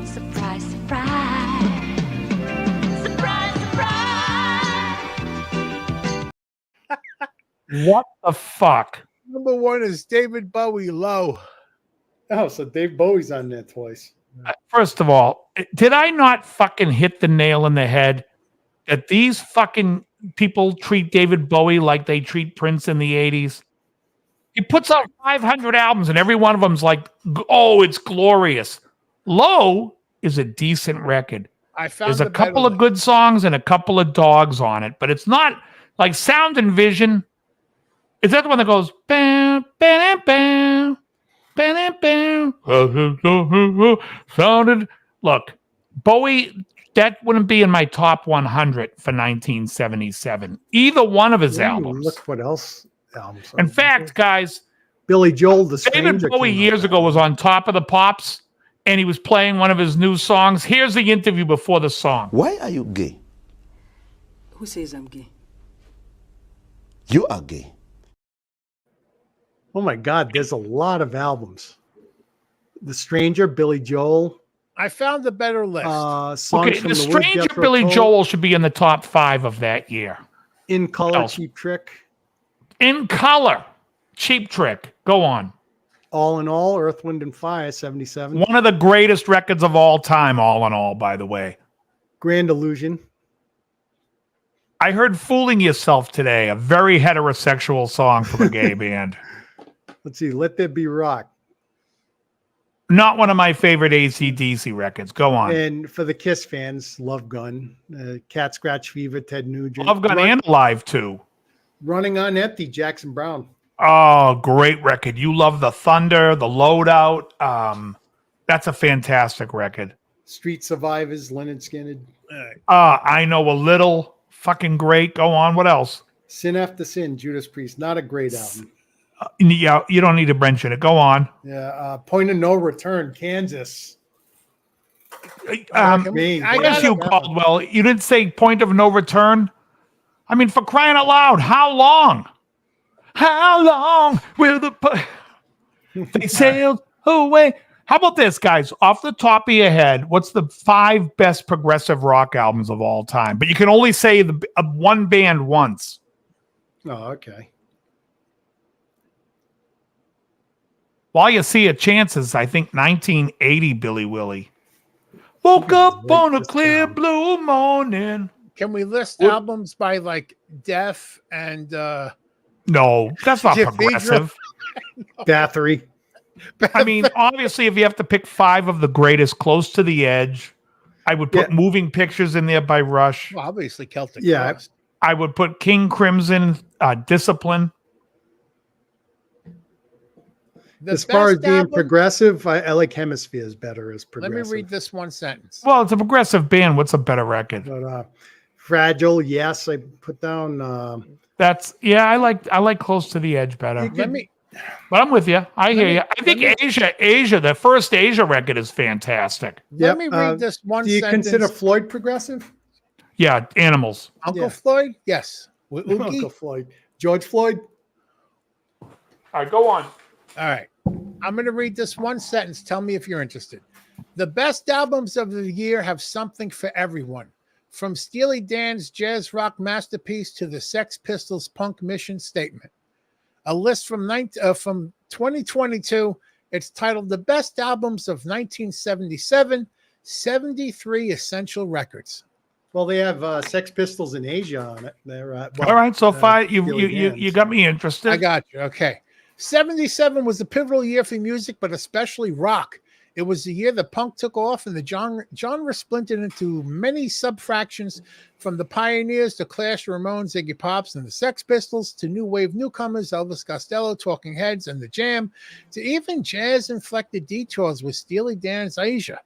Surprise, surprise. Surprise, surprise. What the fuck? Number 1 is David Bowie, Low. Oh, so Dave Bowie's on there twice. First of all, did I not fucking hit the nail in the head that these fucking people treat David Bowie like they treat Prince in the 80s? He puts out 500 albums and every one of them's like, oh, it's glorious. Low is a decent record. I found There's a the better couple of list. good songs and a couple of dogs on it, but it's not like Sound and Vision. Is that the one that goes bam, bam, bam, bam, bam, bam? Sounded. Look, Bowie. That wouldn't be in my top 100 for 1977. Either one of his albums. Look what else albums. In fact, guys, Billy Joel, The David Stranger. Bowie came out years that ago was year. on Top of the Pops, and he was playing one of his new songs. Here's the interview before the song. Why are you gay? Who says I'm gay? You are gay. Oh my God, there's a lot of albums. The Stranger, Billy Joel. I found the better list. Songs Okay, from The Woods, Stranger Jethro Billy Tull, Joel should be in the top 5 of that year. In Color, else? Cheap Trick. In Color, Cheap Trick. Go on. All in All, Earth, Wind, and Fire, 77. One of the greatest records of all time, all in all, by the way. Grand Illusion. I heard Fooling Yourself today, a very heterosexual song from a gay band. Let's see, Let There Be Rock. Not one of my favorite AC/DC records. Go on. And for the Kiss fans, Love Gun, Cat Scratch Fever, Ted Nugent. Love Gun and Alive, too. Running on Empty, Jackson Brown. Oh, great record. You love the Thunder, the Loadout. That's a fantastic record. Street Survivors, Leonard Skinner. I Know a Little. Fucking great. Go on. What else? Sin After Sin, Judas Priest. Not a great album. Yeah, you don't need to mention it. Go on. Yeah, Point of No Return, Kansas. Bless Maine. you, Caldwell. You didn't say Point of No Return? I mean, for crying out loud, how long? How long will they sailed away? How about this, guys? Off the top of your head, what's the 5 best progressive rock albums of all time? But you can only say one band once. Oh, okay. While you see a chances, I think 1980 Billy Willie. Woke up on a clear blue morning. Can we list albums by like Def and No, that's not Cathedral? progressive. Bathory. I mean, obviously, if you have to pick 5 of the greatest close to the edge, I would put Moving Pictures in there by Rush. Well, obviously Celtic Yeah. Frost. I would put King Crimson, Discipline. As far as best being album- progressive, I like Hemispheres better as Let progressive. me read this one sentence. Well, it's a progressive band. What's a better record? But Fragile, yes, I put down. That's I like Close to the Edge better. Let me But I'm with you. I hear you. I think Asia, the first Asia record is fantastic. let me read this one Do you sentence. consider Floyd progressive? Yeah, Animals. Uncle Yeah. Floyd? Yes. With Oogie? Uncle Floyd. George Floyd? All right, go on. All right. I'm going to read this one sentence. Tell me if you're interested. The best albums of the year have something for everyone. From Steely Dan's jazz rock masterpiece to the Sex Pistols' punk mission statement. A list from 2022. It's titled The Best Albums of 1977, 73 Essential Records. Well, they have Sex Pistols in Asia on it. They're All right, so far Steely you Dan, got me interested. I got you. Okay. 77 was a pivotal year for music, but especially rock. It was the year that punk took off and the genre splintered into many subfractions, from the Pioneers to Clash, Ramones, Iggy Pops, and the Sex Pistols, to new wave newcomers Elvis Costello, Talking Heads, and the Jam, to even jazz-inflected detours with Steely Dan's Asia.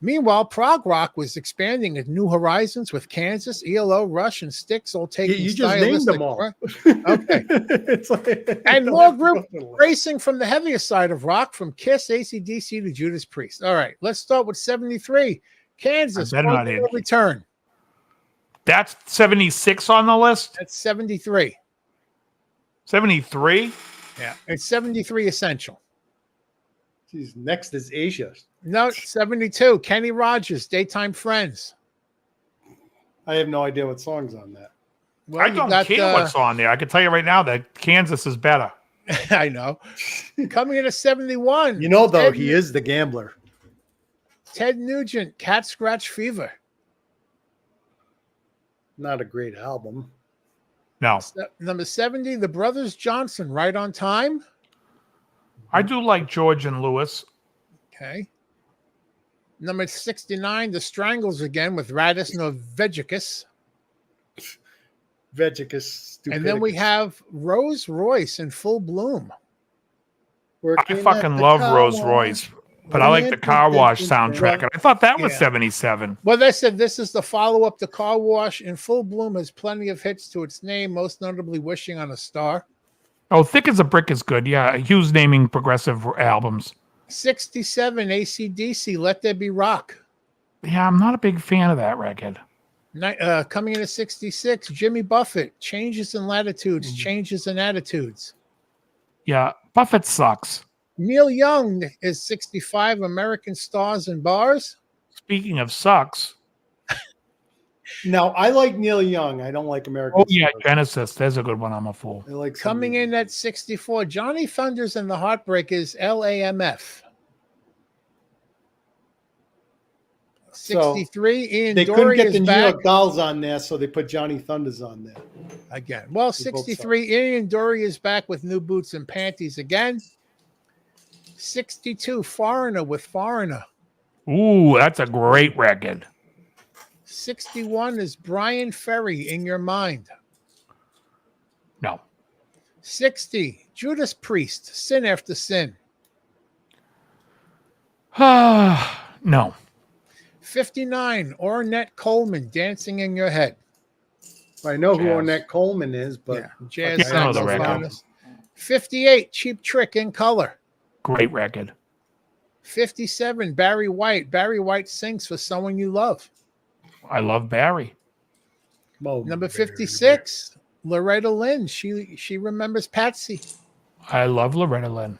Meanwhile, prog rock was expanding at new horizons with Kansas, ELO, Rush, and Styx all taking You just named stylistic- them all. Okay. It's like, And more group racing from the heavier side of rock, from Kiss, AC/DC to Judas Priest. All right, let's start with 73. Kansas, I better not Point hit of No Return. That's 76 on the list. That's 73. 73. Yeah, it's 73 Essential. Geez, next is Asia. No, 72. Kenny Rogers, Daytime Friends. I have no idea what song's on that. Well, I you don't got, care what's on there. I can tell you right now that Kansas is better. I know. Coming in at 71. You know, though, he is the gambler. Ted Nugent, Cat Scratch Fever. Not a great album. No, Number 70, The Brothers Johnson, Right on Time. I do like George and Lewis. Okay. Number 69, The Strangles again with Radis Novegicus. Vegicus. And then we have Rose Royce in Full Bloom. I fucking love Rose Royce, but I like the Car Wash soundtrack. And I thought that was 77. Well, they said this is the follow-up to Car Wash. In Full Bloom has plenty of hits to its name, most notably Wishing on a Star. Oh, Thick as a Brick is good. Yeah, Hugh's naming progressive albums. 67, AC/DC, Let There Be Rock. Yeah, I'm not a big fan of that record. Coming in at 66, Jimmy Buffett, Changes in Latitudes, Changes in Attitudes. Yeah, Buffett sucks. Neil Young is 65, American Stars and Bars. Speaking of sucks. Now, I like Neil Young. I don't like American yeah, Stars. Genesis. There's a good one. I'm a fool. I like Coming in at 64, Johnny Thunders and the Heartbreakers, LAMF. 63, Ian they Dory couldn't get is the New back. York Dolls on there, so they put Johnny Thunders on there. Again. Well, 63, Ian Dory is back with New Boots and Panties again. 62, Foreigner with Foreigner. Ooh, that's a great record. 61 is Brian Ferry, In Your Mind. No. 60, Judas Priest, Sin After Sin. No. 59, Ornette Coleman, Dancing in Your Head. I know who Jazz. Ornette Coleman is, but Jazz I know the record. saxophonist. 58, Cheap Trick in Color. Great record. 57, Barry White. Barry White sings for someone you love. I love Barry. Number 56, Loretta Lynn. She remembers Patsy. I love Loretta Lynn.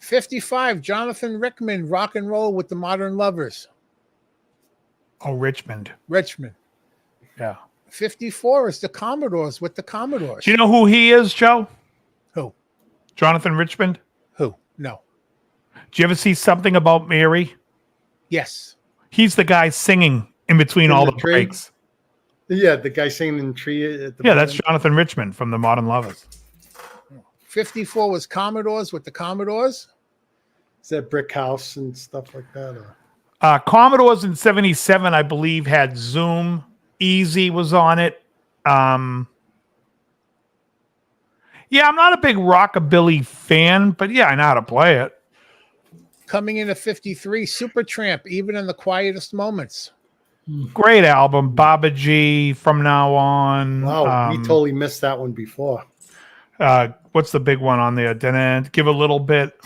55, Jonathan Rickman, Rock and Roll with the Modern Lovers. Oh, Richmond. Yeah. 54 is the Commodores with the Commodores. Do you know who he is, Joe? Who? Jonathan Richmond? Who? No. Do you ever see Something About Mary? Yes. He's the guy singing in between all the breaks. Yeah, the guy singing in the tree at the Yeah, that's Jonathan Richmond from the Modern Lovers. 54 was Commodores with the Commodores. Is that Brick House and stuff like that? Or? Commodores in 77, I believe, had Zoom. Easy was on it. Yeah, I'm not a big rockabilly fan, but yeah, I know how to play it. Coming in at 53, Supertramp, Even in the Quietest Moments. Great album. Baba G, From Now On. Wow, we totally missed that one before. What's the big one on there? Give a little bit.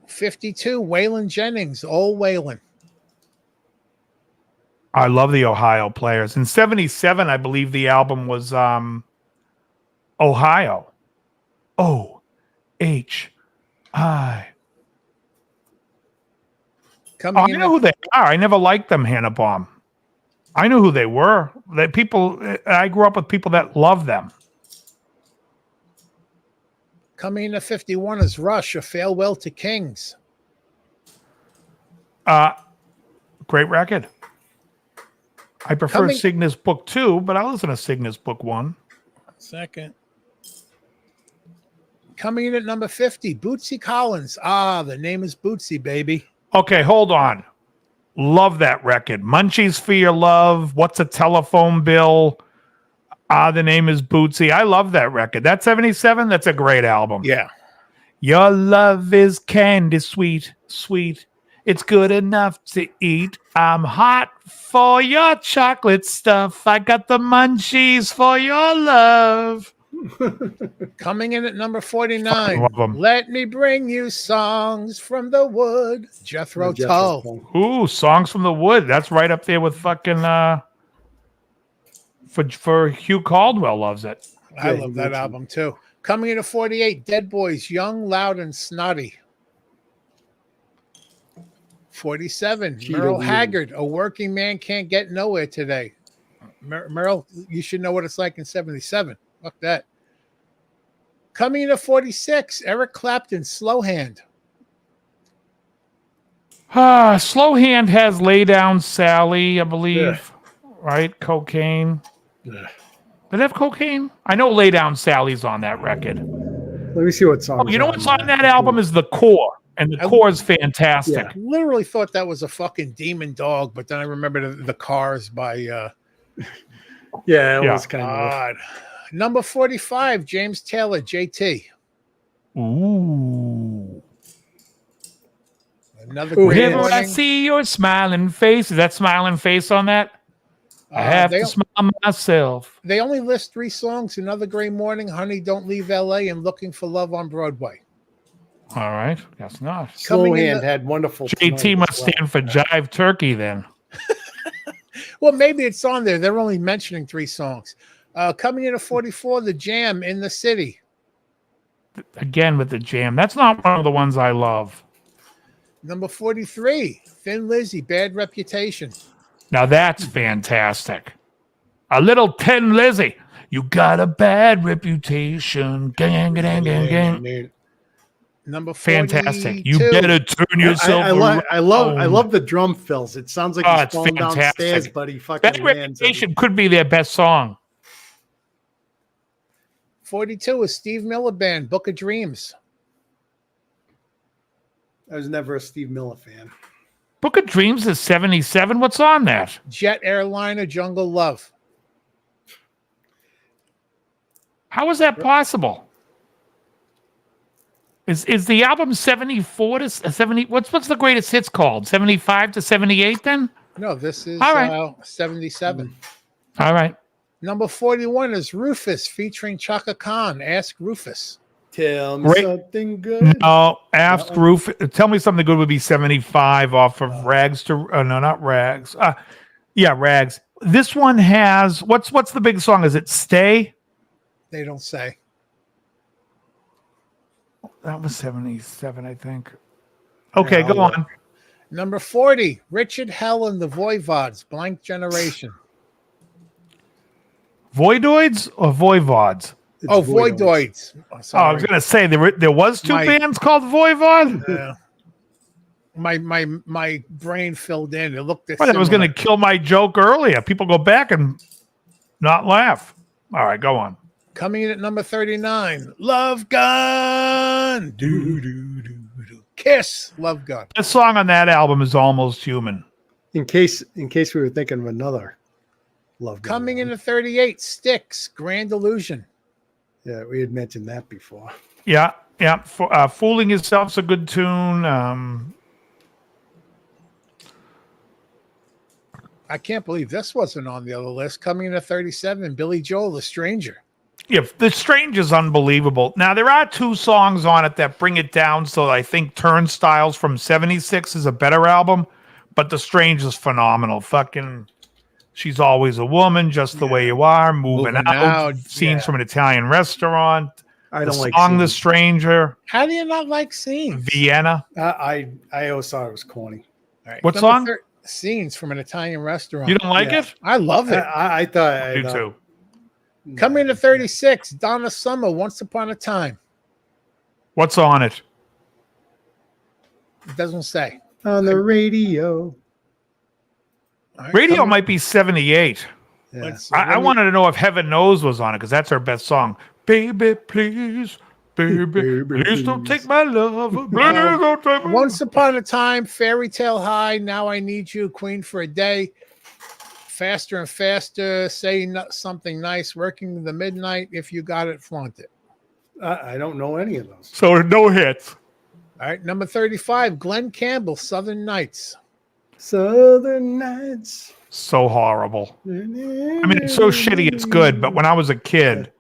52, Waylon Jennings, Old Waylon. I love the Ohio Players. In 77, I believe the album was Ohio. O-H-I. I know who they are. I never liked them, Hannah Baum. I knew who they were. I grew up with people that love them. Coming in at 51 is Rush, A Farewell to Kings. Great record. I prefer Coming- Cygnus Book 2, but I'll listen to Cygnus Book 1. Second. Coming in at number 50, Bootsy Collins. The name is Bootsy, baby. Okay, hold on. Love that record. Munchies for Your Love. What's a Telephone Bill? The name is Bootsy. I love that record. That's 77. That's a great album. Yeah. Your love is candy sweet, sweet. It's good enough to eat. I'm hot for your chocolate stuff. I got the munchies for your love. Coming in at number Fucking 49, love 'em. Let Me Bring You Songs from the Wood, Jethro Tull. Ooh, Songs from the Wood. That's right up there with fucking for Hugh Caldwell loves it. I love that album too. Coming in at 48, Dead Boys, Young, Loud, and Snotty. 47, Merle Haggard, A Working Man Can't Get Nowhere Today. Merle, you should know what it's like in 77. Fuck that. Coming in at 46, Eric Clapton, Slow Hand. Slow Hand has Lay Down Sally, I believe. Right? Cocaine. Did it have cocaine? I know Lay Down Sally's on that record. Let me see what song. You know what's on that album is The Core. And the core is fantastic. Yeah. Literally thought that was a fucking demon dog, but then I remember the Cars by Yeah, it Yeah. was kind of. God. Number 45, James Taylor, JT. Ooh. Another Ooh, great Hands. Whenever I morning. see your smiling face, is that smiling face on that? I have they, to smile myself. they only list 3 songs. Another Great Morning, Honey, Don't Leave LA, and Looking for Love on Broadway. All right. Guess not. Slow coming in Hand the- had wonderful. JT Tonight must as well. stand for Jive Turkey then. Well, maybe it's on there. They're only mentioning 3 songs. Coming in at 44, The Jam, In the City. Again with the jam. That's not one of the ones I love. Number 43, Thin Lizzy, Bad Reputation. Now that's fantastic. A little Tin Lizzy. You got a bad reputation. Gang, gang, gang, gang. Number 42, Fantastic. You better turn yourself I around. love the drum fills. It sounds like Oh, he's it's falling fantastic. downstairs, but he fucking Bad lands. Reputation could be their best song. 42 is Steve Miller Band, Book of Dreams. I was never a Steve Miller fan. Book of Dreams is 77. What's on that? Jet Airliner, Jungle Love. How is that possible? Is the album 74 to 70? What's the greatest hits called? 75 to 78 then? No, this is All right. 77. All right. Number 41 is Rufus featuring Chaka Khan. Ask Rufus. Tell me Great. something good. No, ask Roof. Tell me something good would be 75 off of Rags to no, not Rags. Yeah, Rags. This one has what's the big song? Is it Stay? They don't say. That was 77, I think. Okay, go on. Number 40, Richard Hell and the Voivods, Blank Generation. Voidoids or Voivods? It's Oh, Voidoids. Voidoids. Oh, Oh, I sorry. was gonna say there was 2 My- bands called Voivod. Yeah. My brain filled in. It looked at Well, I was similar. gonna kill my joke earlier. People go back and not laugh. All right, go on. Coming in at number 39, Love Gun. Do, do, do, do. Kiss, Love Gun. The song on that album is Almost Human. In case we were thinking of another love. Gun Coming in album. at 38, Styx, Grand Illusion. Yeah, we had mentioned that before. Yeah. Fooling Yourself's a good tune. I can't believe this wasn't on the other list. Coming in at 37, Billy Joel, The Stranger. Yeah, The Strange is unbelievable. Now, there are 2 songs on it that bring it down, so I think Turnstiles from 76 is a better album, but The Strange is phenomenal. Fucking She's Always a Woman, Just the Way You Are, Moving Out, Scenes from an Italian Restaurant, I the don't like song The scenes. Stranger, How do you not like Scenes? Vienna. I always thought it was corny. All right, What number song? Scenes from an Italian Restaurant. You don't like Yeah. it? I love it. I thought I do too. Coming in at 36, Donna Summer, Once Upon a Time. What's on it? It doesn't say. on the radio. All right, Radio coming- might be 78. Yeah. let's see, I let me- wanted to know if Heaven Knows was on it because that's her best song. Baby, please. Baby, please don't take my love. Please don't take my Once Upon a Time, Fairy Tale High, Now I Need You, Queen for a Day, Faster and Faster, Say Something Nice, Working the Midnight, If You Got It, Flaunt It. I don't know any of those. So no hits. All right, number 35, Glenn Campbell, Southern Nights. Southern Nights. So horrible. I mean, it's so shitty it's good, but when I was a kid,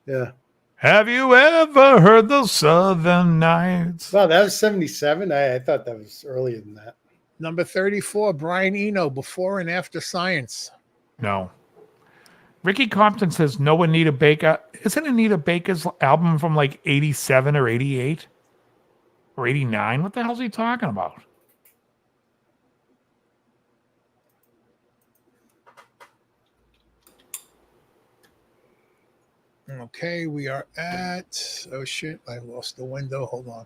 Yeah. have you ever heard the Southern Nights? Wow, that was 77. I thought that was earlier than that. Number 34, Brian Eno, Before and After Science. No. Ricky Compton says no Anita Baker. Isn't Anita Baker's album from like 87 or 88 or 89? What the hell's he talking about? Okay, we are at, oh shit, I lost the window. Hold on.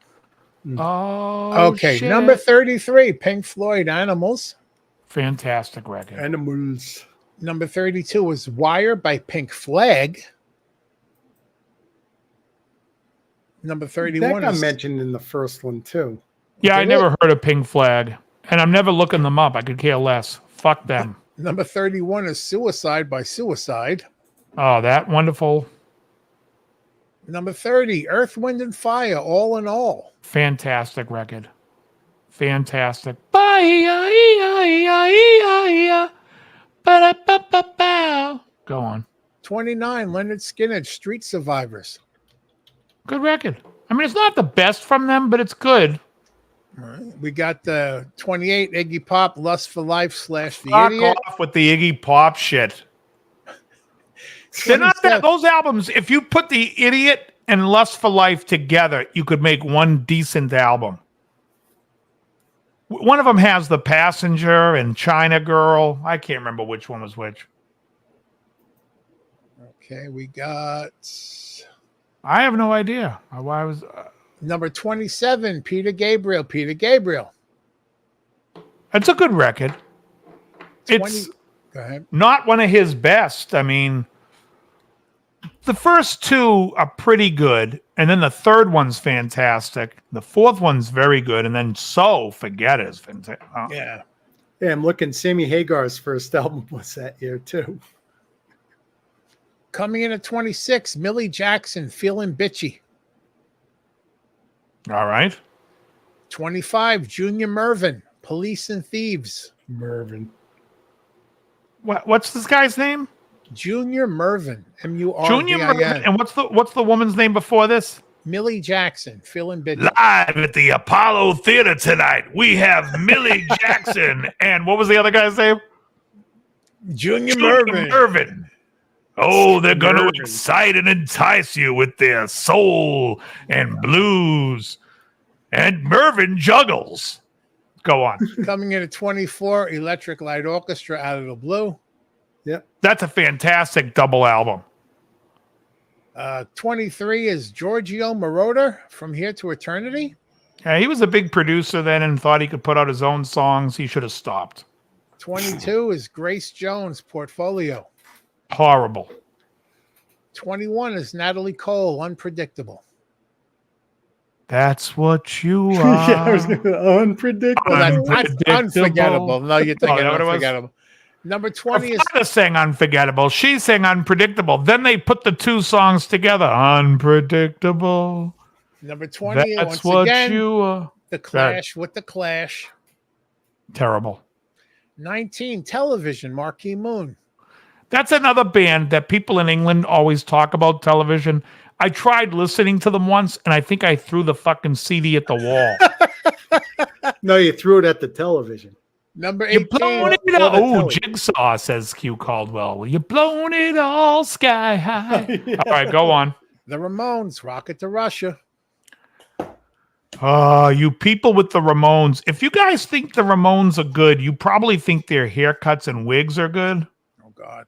Oh, Okay, shit. number 33, Pink Floyd, Animals. Fantastic record. Animals. Number 32 was Wire by Pink Flag. Number That 31 got is mentioned in the first one too. Yeah, I Okay, never heard of Pink Flag, and I'm never looking them up. I could care less. Fuck them. Number 31 is Suicide by Suicide. Oh, that wonderful. Number 30, Earth, Wind, and Fire, All in All. Fantastic record. Fantastic. Go on. 29, Leonard Skinner, Street Survivors. Good record. I mean, it's not the best from them, but it's good. All right. We got the 28, Iggy Pop, Lust for Life / The Fuck Idiot. off with the Iggy Pop shit. They're not that. Those albums, if you put the Idiot and Lust for Life together, you could make one decent album. One of them has The Passenger and China Girl. I can't remember which one was which. Okay, we got I have no idea. Why was number 27, Peter Gabriel. Peter Gabriel. It's a good record. 20, It's go ahead. not one of his best. I mean, the first two are pretty good, and then the third one's fantastic. The fourth one's very good, and then Forget It is fantastic. Yeah. Yeah, I'm looking. Sammy Hagar's first album was that year too. Coming in at 26, Millie Jackson, Feeling Bitchy. All right. 25, Junior Mervin, Police and Thieves. Mervin. What's this guy's name? Junior Mervin, M-U-R-V-I-N. Junior Mervin. And what's the woman's name before this? Millie Jackson, Feeling Bitchy. Live at the Apollo Theater tonight, we have Millie Jackson. And what was the other guy's name? Junior Mervin. Mervin. Oh, they're going to excite and entice you with their soul and blues. And Mervin juggles. Go on. Coming in at 24, Electric Light Orchestra, Out of the Blue. Yep. That's a fantastic double album. 23 is Giorgio Moroder, From Here to Eternity. Yeah, he was a big producer then and thought he could put out his own songs. He should have stopped. 22 is Grace Jones, Portfolio. Horrible. 21 is Natalie Cole, Unpredictable. That's what you are. Yeah, I was unpredictable. Well, that's unforgettable. No, you're thinking that what it was? unforgettable. Number 20 is Father sang Unforgettable. She sang Unpredictable. Then they put the two songs together. Unpredictable. number 20. That's once what again, you are. The Clash with the Clash. Terrible. 19, Television, Marquee Moon. That's another band that people in England always talk about. Television. I tried listening to them once, and I think I threw the fucking CD at the wall. No, you threw it at the television. Number You 18. blown it Or all. the Oh, telly. Jigsaw, says Q Caldwell. You blown it all sky high. All right, go on. The Ramones, Rocket to Russia. You people with the Ramones. If you guys think the Ramones are good, you probably think their haircuts and wigs are good. Oh, God.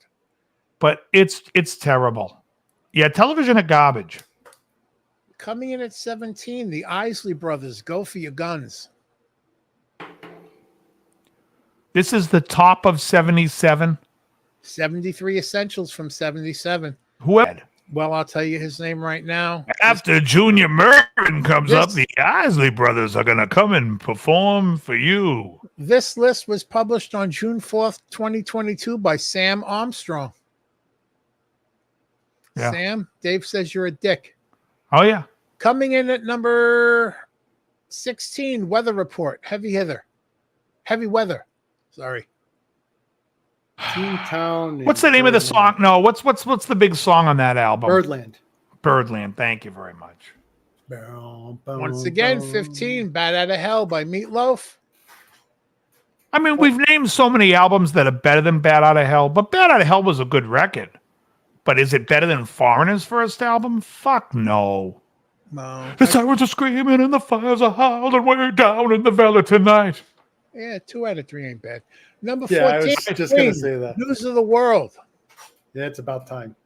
But it's terrible. Yeah, television are garbage. Coming in at 17, the Isley Brothers, Go For Your Guns. This is the top of 77. 73 Essentials from 77. Whoever. Well, I'll tell you his name right now. After Junior Mervin comes up, the Isley Brothers are going to come and perform for you. This list was published on June 4th, 2022 by Sam Armstrong. Yeah. Sam, Dave says you're a dick. Oh, yeah. Coming in at number 16, Weather Report, Heavy Hither. Heavy Weather. Sorry. Teen Town. What's the name of the song? No, what's the big song on that album? Birdland. Birdland. Thank you very much. Once again, 15, Bad Outta Hell by Meatloaf. I mean, we've named so many albums that are better than Bad Outta Hell, but Bad Outta Hell was a good record. But is it better than Foreigner's first album? Fuck no. No. The sirens are screaming and the fires are howling way down in the valley tonight. Yeah, 2 out of 3 ain't bad. Number 14, Yeah, I was just going Queen, to say that. News of the World. Yeah, it's about time.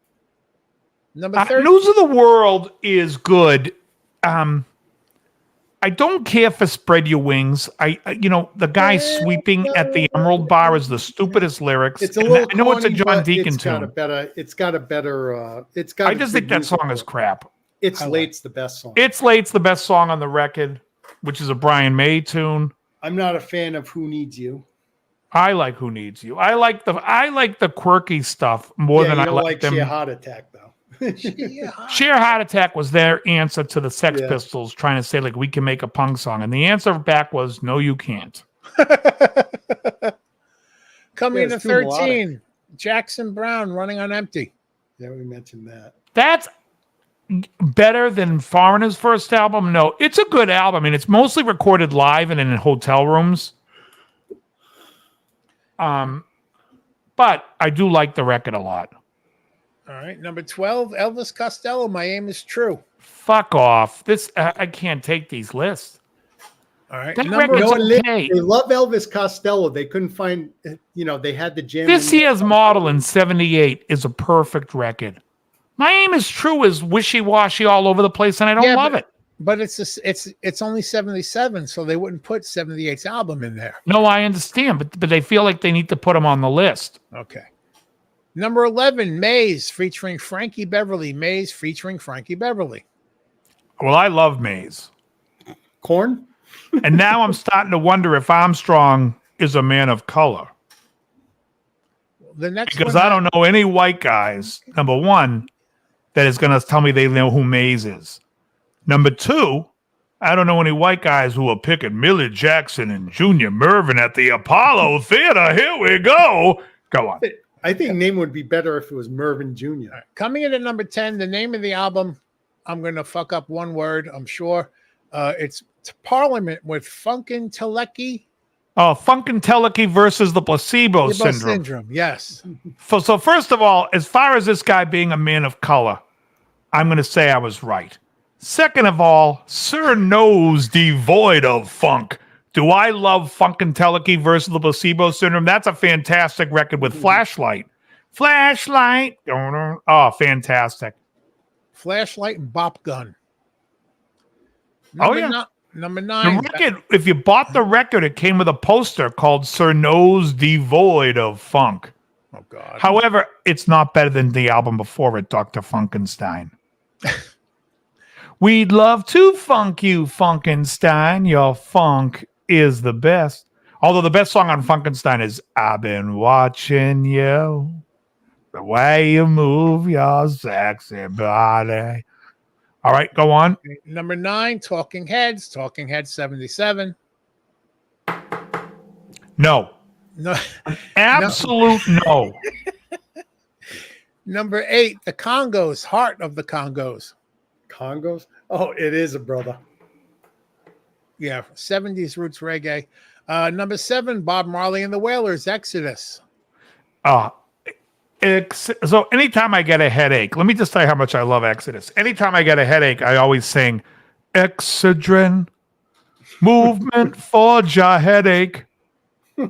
Number 13, News of the World is good. I don't care for Spread Your Wings. The guy sweeping at the Emerald Bar is the stupidest lyrics. It's a little. I know it's a corny, John but Deacon it's got tune. a better. It's got a better. It's got. I just think that song is crap. It's Late's the best song. It's Late's the best song on the record. which is a Brian May tune. I'm not a fan of Who Needs You. I like Who Needs You. I like the quirky stuff more than you I don't like them. Sheer Heart Attack though. Sheer Heart Attack was their answer to the Sex Yeah. Pistols trying to say like we can make a punk song, and the answer back was no, you can't. Coming Yeah, in at it's too 13, melodic. Jackson Brown, Running on Empty. Yeah, we mentioned that. That's better than Foreigner's first album. No, it's a good album. I mean, it's mostly recorded live and in hotel rooms. But I do like the record a lot. All right, number 12, Elvis Costello, My Aim is True. Fuck off. This I can't take these lists. All right, That number record's okay. They love Elvis Costello. They couldn't find, they had the jam. This year's Model in 78 is a perfect record. My Aim is True is wishy-washy all over the place, and I don't love it. But it's only 77, so they wouldn't put 78's album in there. No, I understand, but they feel like they need to put them on the list. Okay. Number 11, Maze featuring Frankie Beverly. Maze featuring Frankie Beverly. Well, I love Maze. Corn? And now I'm starting to wonder if Armstrong is a man of color. The next Because one, I don't know any white guys, number one, that is going to tell me they know who Maze is. Number two, I don't know any white guys who are picking Millie Jackson and Junior Mervin at the Apollo Theater. Here we go. Go on. I think name would be better if it was Mervyn Jr. coming in at number 10, the name of the album, I'm going to fuck up one word, I'm sure. It's Parliament with Funkin' Telecky. Oh, Funkadelic versus the Placebo Syndrome. Yes. So first of all, as far as this guy being a man of color, I'm going to say I was right. Second of all, Sir Knows devoid of funk. Do I love Funkadelic versus the Placebo Syndrome? That's a fantastic record with Flashlight. Flashlight. Oh, fantastic. Flashlight and Bop Gun. Number The 9. record, if you bought the record, it came with a poster called Sir Knows Devoid of Funk. Oh, God. However, it's not better than the album before it, Dr. Funkenstein. We'd love to funk you, Funkenstein. Your funk is the best. Although the best song on Funkenstein is I've Been Watching You, the way you move your sexy body. All right, go on. Number 9, Talking Heads 77. No. No. Absolute no. Number 8, The Congos, Heart of the Congos. Congos? Oh, it is a brother. Yeah, 70s roots reggae. Number 7, Bob Marley and the Wailers, Exodus. So anytime I get a headache, let me just tell you how much I love Exodus. Anytime I get a headache, I always sing Excedrin, movement for your headache. And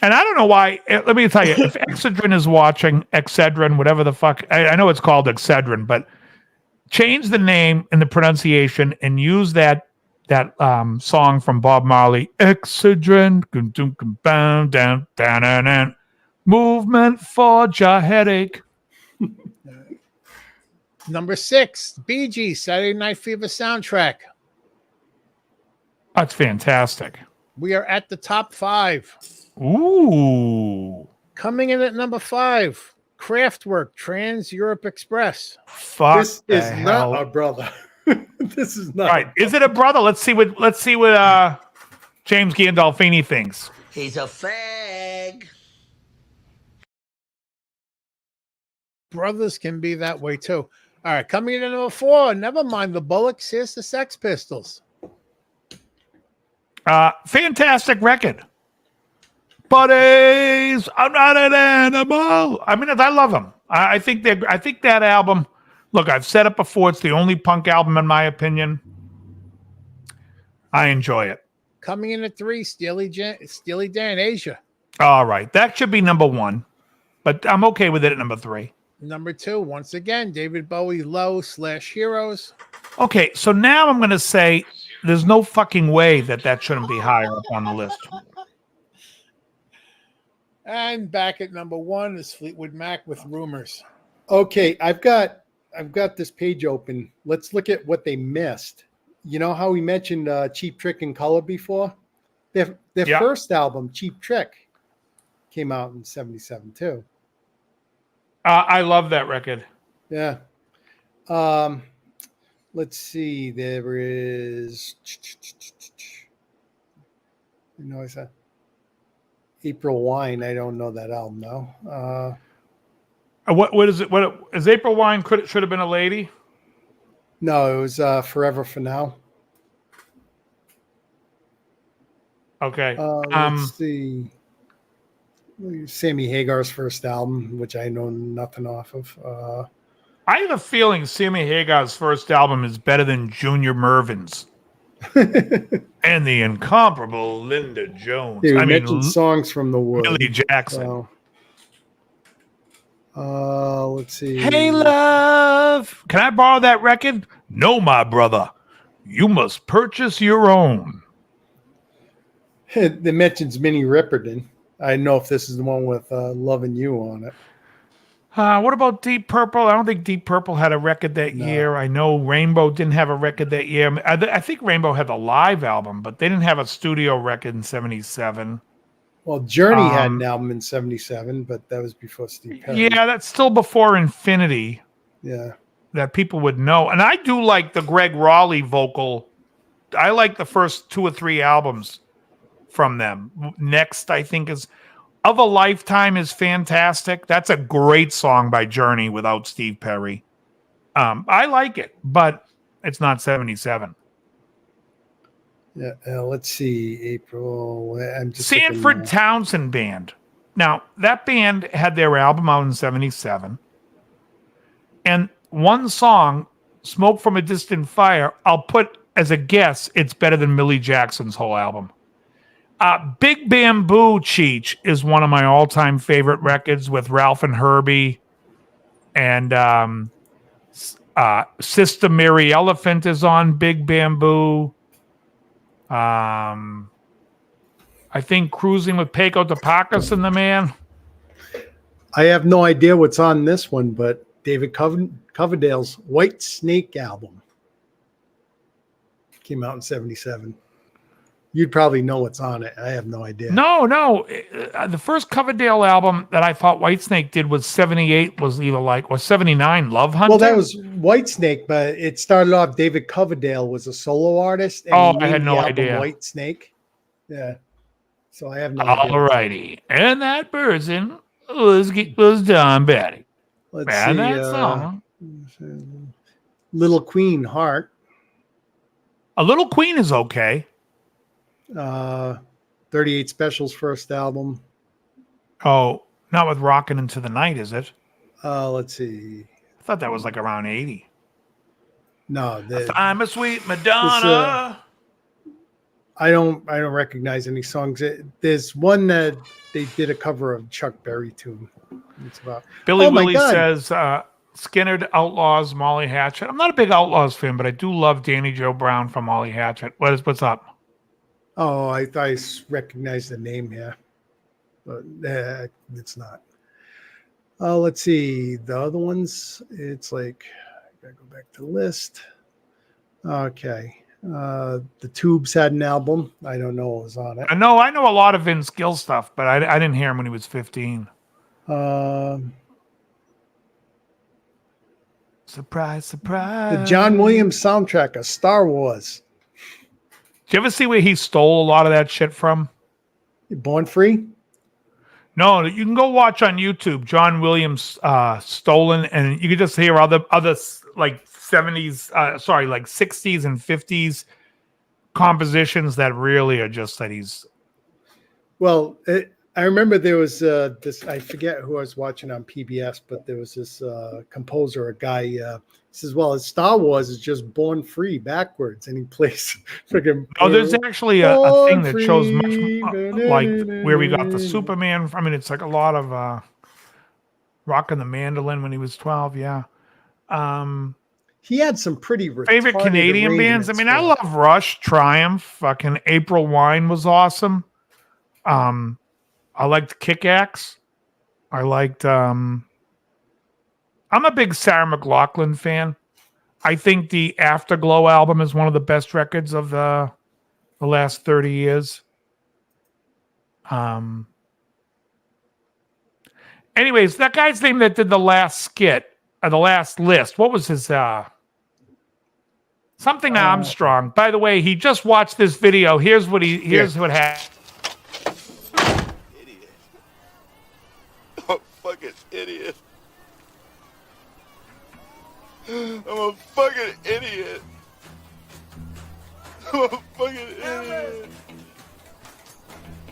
I don't know why. Let me tell you, if Excedrin is watching, Excedrin, whatever the fuck, I know it's called Excedrin, but change the name and the pronunciation and use that song from Bob Marley, Excedrin, down, movement for your headache. Number 6, Bee Gees, Saturday Night Fever soundtrack. That's fantastic. We are at the top 5. Ooh. Coming in at number 5, Kraftwerk, Trans Europe Express. Fuck. This is not a brother. This is not. Right. Is it a brother? Let's see what James Gandolfini thinks. He's a fag. Brothers can be that way too. All right, coming in at number 4, never mind the Bullocks, here's the Sex Pistols. Fantastic record. Buddies, I'm not an animal. I mean, I love them. I think that album. Look, I've said it before. It's the only punk album in my opinion. I enjoy it. Coming in at 3, Steely Dan, Asia. All right, that should be number 1, but I'm okay with it at number 3. Number 2, once again, David Bowie, Low / Heroes. Okay, so now I'm going to say there's no fucking way that shouldn't be higher up on the list. And back at number 1 is Fleetwood Mac with Rumors. Okay, I've got this page open. Let's look at what they missed. You know how we mentioned Cheap Trick and Color before? Their Yeah. first album, Cheap Trick, came out in 77 too. I love that record. Yeah. Let's see. There is, you know, it's a April Wine. I don't know that album though. What is it? What is April Wine? Should have been a lady. No, it was Forever for Now. Okay. Let's see. Sammy Hagar's first album, which I know nothing off of. I have a feeling Sammy Hagar's first album is better than Junior Mervin's and the incomparable Linda Jones. Yeah, I mean, mentioned songs from the Wood. Millie Jackson. Let's see. Hey, love. Can I borrow that record? No, my brother. You must purchase your own. It mentions Minnie Riperton. I don't know if this is the one with Loving You on it. What about Deep Purple? I don't think Deep Purple had a record that year. I know Rainbow didn't have a record that year. I think Rainbow had a live album, but they didn't have a studio record in 77. Well, Journey had an album in 77, but that was before Steve Perry. Yeah, that's still before Infinity. Yeah. That people would know. And I do like the Greg Raleigh vocal. I like the first 2 or 3 albums from them. Next, I think, is Of a Lifetime is fantastic. That's a great song by Journey without Steve Perry. I like it, but it's not 77. Yeah, let's see. April. I'm just Sanford Townsend Band. Now, that band had their album out in 77. And one song, Smoke from a Distant Fire, I'll put as a guess, it's better than Millie Jackson's whole album. Big Bamboo Cheech is one of my all-time favorite records with Ralph and Herbie. And Sister Mary Elephant is on Big Bamboo. I think Cruising with Paco de Pacos and the Man. I have no idea what's on this one, but David Coverdale's White Snake album came out in 77. You'd probably know what's on it. I have no idea. No. The first Coverdale album that I thought Whitesnake did was 78, was 79, Love Hunter? Well, that was Whitesnake, but it started off David Coverdale was a solo artist. And I had no idea. Whitesnake. Yeah. So I have no idea. All righty. And that person was Don Betty. Let's and see. that song. Little Queen, Heart. A Little Queen is okay. 38 Special's first album. Oh, not with Rockin' Into the Night, is it? Let's see. I thought that was like around 80. No, I'm a sweet Madonna. I don't recognize any songs. There's one that they did a cover of Chuck Berry tune. It's about Billy Willie says Skinner, Outlaws, Molly Hatchet. I'm not a big Outlaws fan, but I do love Danny Joe Brown from Molly Hatchet. What's up? Oh, I thought I recognized the name here, but it's not. Let's see. The other ones, it's like, I gotta go back to the list. Okay. The Tubes had an album. I don't know what was on it. I know a lot of Vince Gill stuff, but I didn't hear him when he was 15. Surprise, surprise. The John Williams soundtrack of Star Wars. Did you ever see where he stole a lot of that shit from? Born Free? No, you can go watch on YouTube. John Williams stolen, and you can just hear other like 70s, like 60s and 50s compositions that really are just that he's. Well, I remember there was this. I forget who I was watching on PBS, but there was this composer, a guy. He says, "Well, Star Wars is just Born Free backwards," and he plays freaking. Oh, there's actually a thing that shows much like where we got the Superman. I mean, it's like a lot of rocking the mandolin when he was 12. Yeah. He had some pretty favorite Canadian bands. I mean, I love Rush, Triumph, fucking April Wine was awesome. I liked Kick-Axe. I liked. I'm a big Sarah McLachlan fan. I think the Afterglow album is one of the best records of the last 30 years. Anyways, that guy's name that did the last skit, or the last list, what was his, something Armstrong. By the way, he just watched this video. Here's what what happened. Idiot. I'm a fucking idiot. I'm a fucking idiot. I'm a fucking idiot.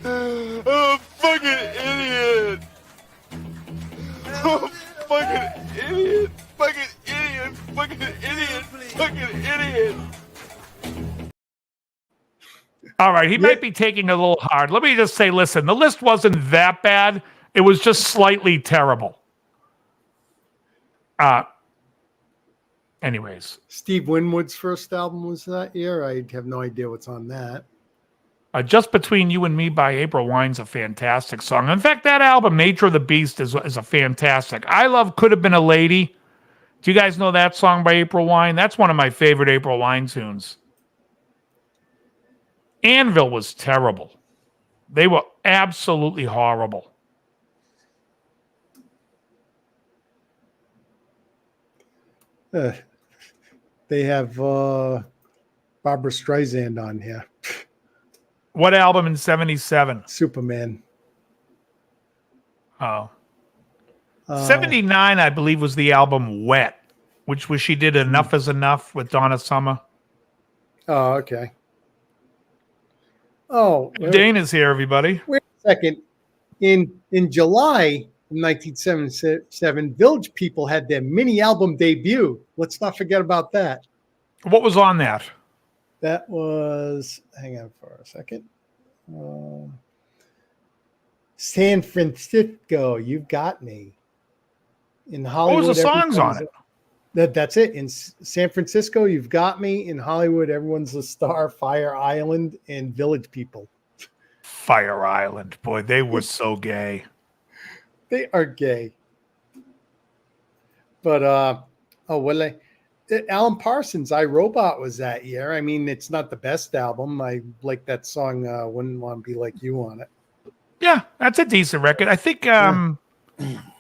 I'm a fucking idiot. I'm a fucking idiot. Fucking idiot. Fucking idiot. Fucking idiot. All right, he might be taking a little hard. Let me just say, listen, the list wasn't that bad. It was just slightly terrible. Anyways. Steve Winwood's first album was that year. I have no idea what's on that. Just Between You and Me by April Wine's a fantastic song. In fact, that album, Nature of the Beast, is a fantastic. I love Could Have Been a Lady. Do you guys know that song by April Wine? That's one of my favorite April Wine tunes. Anvil was terrible. They were absolutely horrible. They have Barbara Streisand on here. What album in 77? Superman. Oh. 79, I believe, was the album Wet, which was she did Enough is Enough with Donna Summer. Oh, okay. Oh, Dana's here, everybody. Wait a second. In July of 1977, Village People had their mini album debut. Let's not forget about that. What was on that? That was, hang on for a second. San Francisco, You've Got Me. In Hollywood, what was the songs on it? That's it. In San Francisco, You've Got Me. In Hollywood, Everyone's a Star, Fire Island, and Village People. Fire Island. Boy, they were so gay. They are gay. But, Alan Parsons' I, Robot was that year. I mean, it's not the best album. I like that song, Wouldn't Want to Be Like You on it. Yeah, that's a decent record. I think,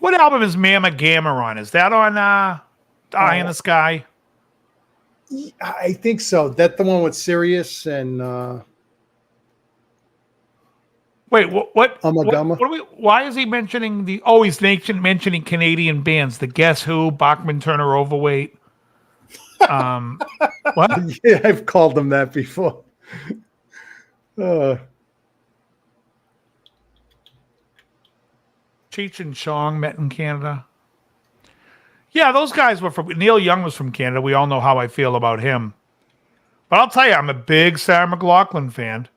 what album is Mamma Gamma on? Is that on Eye in the Sky? I think so. That's the one with Sirius and... Wait, what? Amagama? Why is he mentioning he's mentioning Canadian bands. The Guess Who, Bachman Turner Overweight. What? Yeah, I've called them that before. Cheech and Chong met in Canada. Yeah, those guys were from... Neil Young was from Canada. We all know how I feel about him. But I'll tell you, I'm a big Sarah McLachlan fan.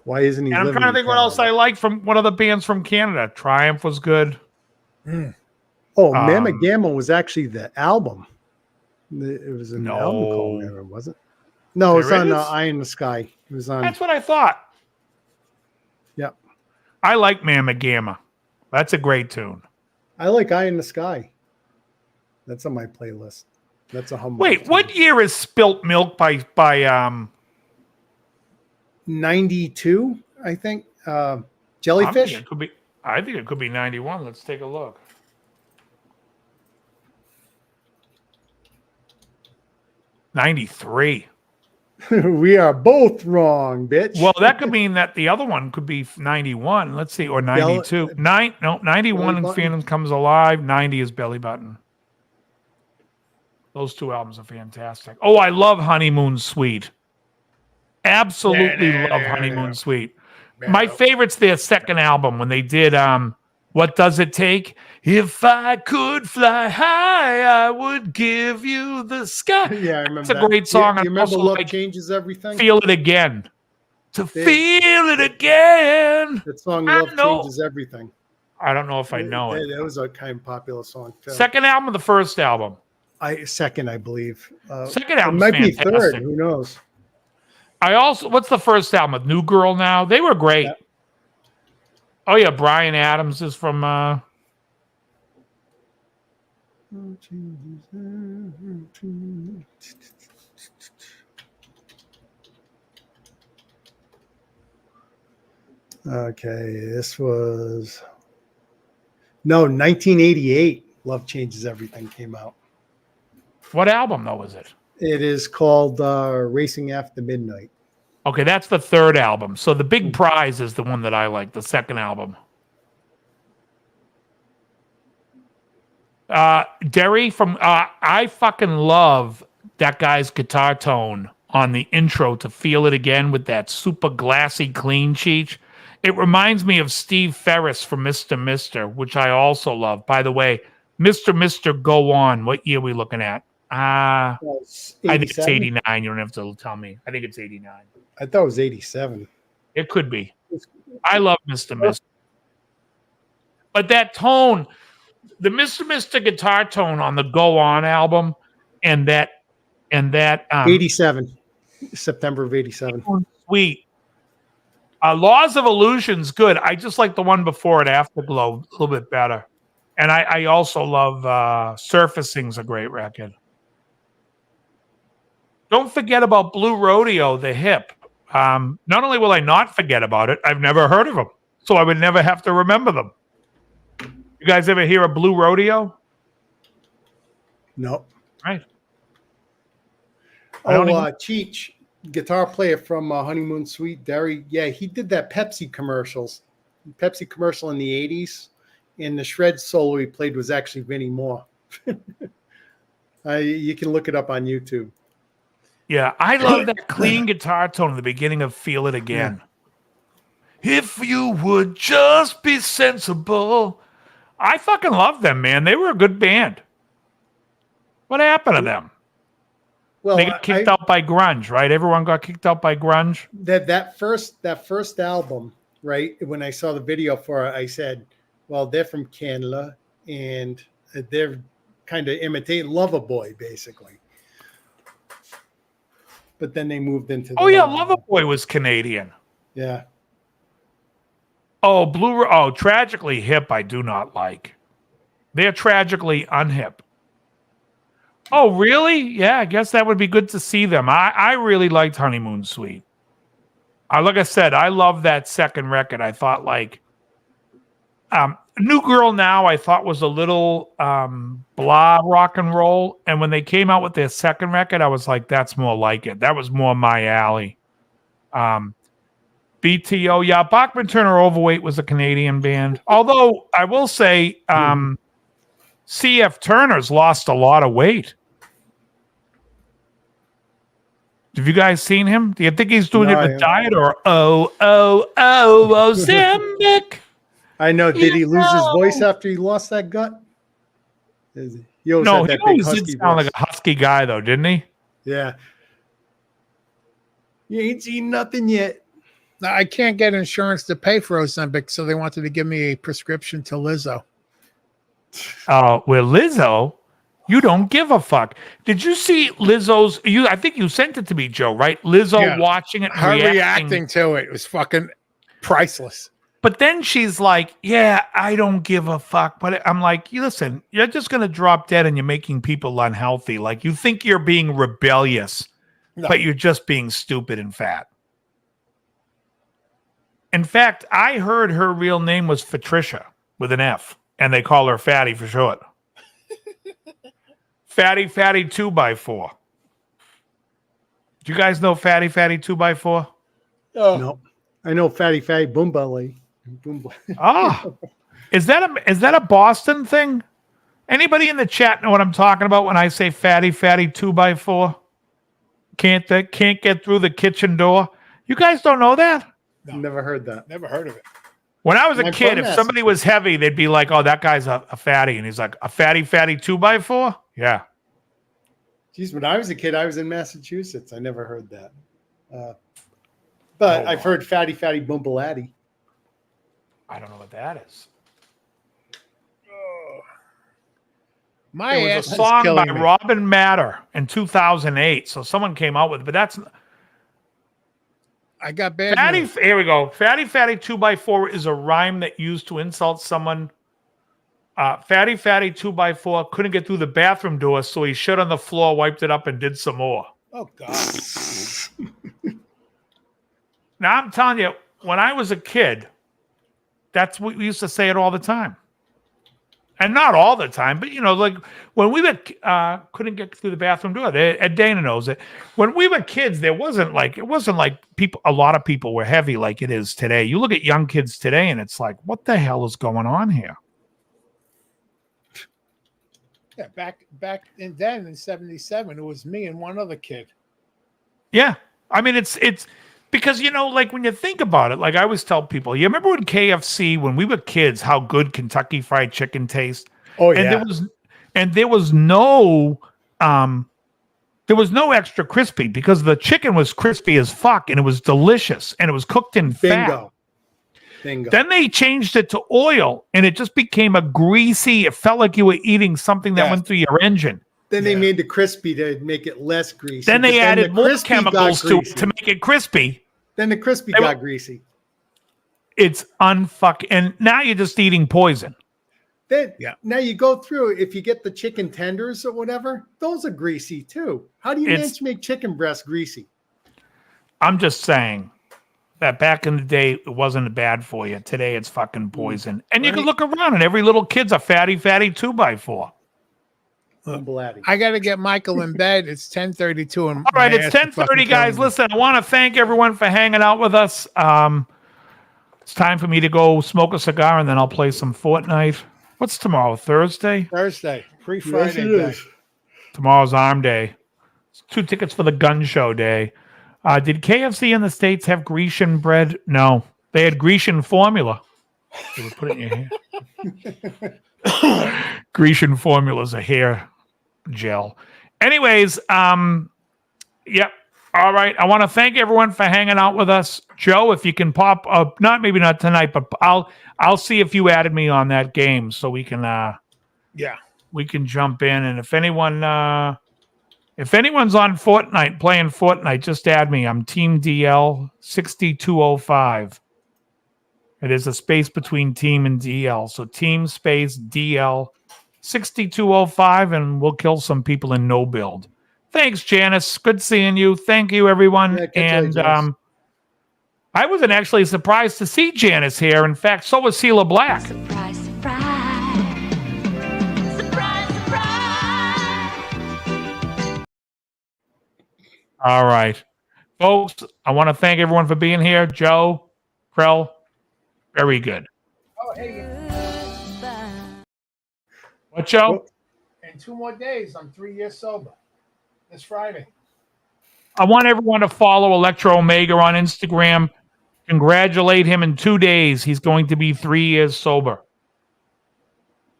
Why isn't he? And I'm trying to think what else I like from one of the bands from Canada. Triumph was good. Oh, Mamma Gamma was actually the album. It was an album called Mamma, was it? No, it's on Eye in the Sky. It was on. That's what I thought. Yep. I like Mamma Gamma. That's a great tune. I like Eye in the Sky. That's on my playlist. That's a humble. Wait, what year is Spilt Milk by 92, I think. Jellyfish. I think it could be 91. Let's take a look. '93. We are both wrong, bitch. Well, that could mean that the other one could be 91. Let's see, or 92. 91 Phantom Comes Alive. 90 is Belly Button. Those two albums are fantastic. Oh, I love Honeymoon Suite. Absolutely love Honeymoon Suite. My favorite's their second album when they did What Does It Take? If I could fly high, I would give you the sky. Yeah, I remember It's a great song. You remember Love Changes Everything? Feel It Again. Feel it again. That song Love Changes Everything. I don't know if I know it. That was a kind of popular song too. Second album or the first album? Second, I believe. Second album might be third. Who knows? What's the first album with New Girl Now? They were great. Yeah. Oh yeah, Bryan Adams is from Okay, this was 1988. Love Changes Everything came out. What album though was it? It is called Racing After Midnight. Okay, that's the third album. So the Big Prize is the one that I like, the second album. Derry from I fucking love that guy's guitar tone on the intro to Feel It Again with that super glassy clean cheech. It reminds me of Steve Ferris from Mr. Mister, which I also love. By the way, Mr. Mister, Go On. What year are we looking at? I think it's 89. You don't have to tell me. I think it's 89. I thought it was 87. It could be. I love Mr. Mister. But that tone, the Mr. Mister guitar tone on the Go On album, and that 87. September of 87. Sweet. Laws of Illusion's good. I just like the one before it, Afterglow, a little bit better. And I also love Surfacing's a great record. Don't forget about Blue Rodeo, the hip. Not only will I not forget about it, I've never heard of them. So I would never have to remember them. You guys ever hear of Blue Rodeo? No. Right. Cheech, guitar player from Honeymoon Suite, Derry. Yeah, he did that Pepsi commercial in the 80s. And the shred solo he played was actually Vinnie Moore. You can look it up on YouTube. Yeah, I love that clean guitar tone in the beginning of Feel It Again. Yeah. If you would just be sensible. I fucking love them, man. They were a good band. What happened to them? Well, they got kicked out by grunge, right? Everyone got kicked out by grunge. That first album, right? When I saw the video for it, I said, well, they're from Canada and they're kind of imitating Loverboy, basically. But then they moved into Loverboy was Canadian. Yeah. Tragically Hip I do not like. They're tragically unhip. Oh, really? Yeah, I guess that would be good to see them. I really liked Honeymoon Suite. Like I said, I love that second record. I thought New Girl Now I thought was a little blah rock and roll. And when they came out with their second record, I was like, that's more like it. That was more my alley. BTO, yeah, Bachman Turner Overweight was a Canadian band. Although I will say CF Turner's lost a lot of weight. Have you guys seen him? Do you think he's doing it with diet or Ozempic? I know. Did he lose his voice after he lost that gut? He always did sound like a husky guy, though, didn't he? Yeah. You ain't seen nothing yet. I can't get insurance to pay for Ozempic, so they wanted to give me a prescription to Lizzo. Well, Lizzo, you don't give a fuck. Did you see Lizzo's? I think you sent it to me, Joe, right? Lizzo watching it, her reacting to it was fucking priceless. But then she's like, yeah, I don't give a fuck. But I'm like, listen, you're just going to drop dead and you're making people unhealthy. Like, you think you're being rebellious, but you're just being stupid and fat. In fact, I heard her real name was Patricia with an F, and they call her Fatty for short. Fatty 2x4. Do you guys know Fatty 2x4? No. I know Fatty Boom Belly. Is that a Boston thing? Anybody in the chat know what I'm talking about when I say Fatty 2x4? Can't get through the kitchen door. You guys don't know that? No. Never heard that. Never heard of it. When I was a kid, if somebody was heavy, they'd be like, "Oh, that guy's a fatty," and he's like, "A fatty 2x4." Yeah. Geez, when I was a kid, I was in Massachusetts. I never heard that. But I've heard Fatty Boombalatti. I don't know what that is. There was a song by Robin Matter in 2008. So someone came out with it, but that's. I got bad. Here we go. Fatty 2x4 is a rhyme that used to insult someone Fatty 2x4 couldn't get through the bathroom door, so he shit on the floor, wiped it up, and did some more. Oh God. Now I'm telling you, when I was a kid, that's what we used to say it all the time. And not all the time, but like when we were couldn't get through the bathroom door. Ed Dana knows it. When we were kids, it wasn't like people. A lot of people were heavy like it is today. You look at young kids today, and it's like, what the hell is going on here? Yeah, back then in '77, it was me and one other kid. Yeah, I mean it's because like when you think about it, like I always tell people, you remember when KFC, when we were kids, how good Kentucky Fried Chicken tastes? Oh and yeah. there was no extra crispy because the chicken was crispy as fuck and it was delicious and it was cooked in fat. Bingo. Then they changed it to oil and it just became a greasy. It felt like you were eating something that went through your engine. Then they made the crispy to make it less greasy. Then they added more crispy chemicals to it to make it crispy. Then the crispy got greasy. It's and now you're just eating poison. Then now you go through, if you get the chicken tenders or whatever, those are greasy too. How do you manage to make chicken breast greasy? I'm just saying that back in the day, it wasn't bad for you. Today, it's fucking poison. And you can look around and every little kid's a fatty 2x4. I got to get Michael in bed. It's 10:32. All right, it's 10:30, guys. Listen, I want to thank everyone for hanging out with us. It's time for me to go smoke a cigar, and then I'll play some Fortnite. What's tomorrow? Thursday? Thursday. Pre-Friday day. Tomorrow's Arm Day. It's 2 tickets for the gun show day. Did KFC in the States have Grecian bread? No. They had Grecian formula. They would put it in your hair. Grecian formula is a hair gel. Anyways, yep. All right. I want to thank everyone for hanging out with us. Joe, if you can pop up, maybe not tonight, but I'll see if you added me on that game so we can we can jump in. And if anyone's on Fortnite playing Fortnite, just add me. I'm Team DL 6205. It is a space between team and DL. So team space DL 6205, and we'll kill some people in no build. Thanks, Janice. Good seeing you. Thank you, everyone. And I wasn't actually surprised to see Janice here. In fact, so was Sheila Black. Surprise, surprise. Surprise, surprise. All right. Folks, I want to thank everyone for being here. Joe, Krell, very good. Oh, hey. What, Joe? In 2 more days, I'm 3 years sober. This Friday. I want everyone to follow Electro Omega on Instagram. Congratulate him in 2 days. He's going to be 3 years sober.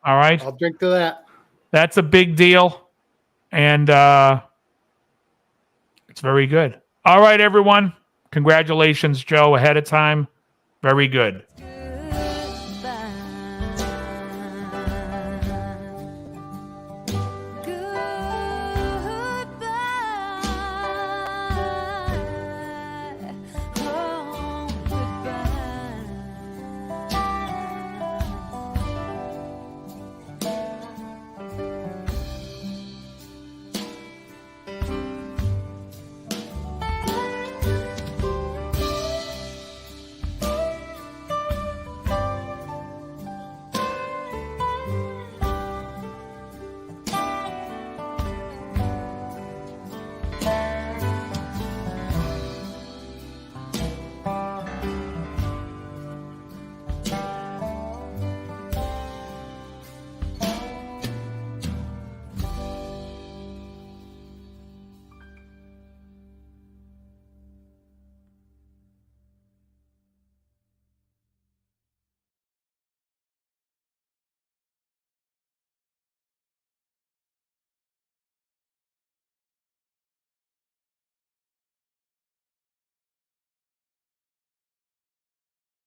All right? I'll drink to that. That's a big deal. And it's very good. All right, everyone. Congratulations, Joe, ahead of time. Very good.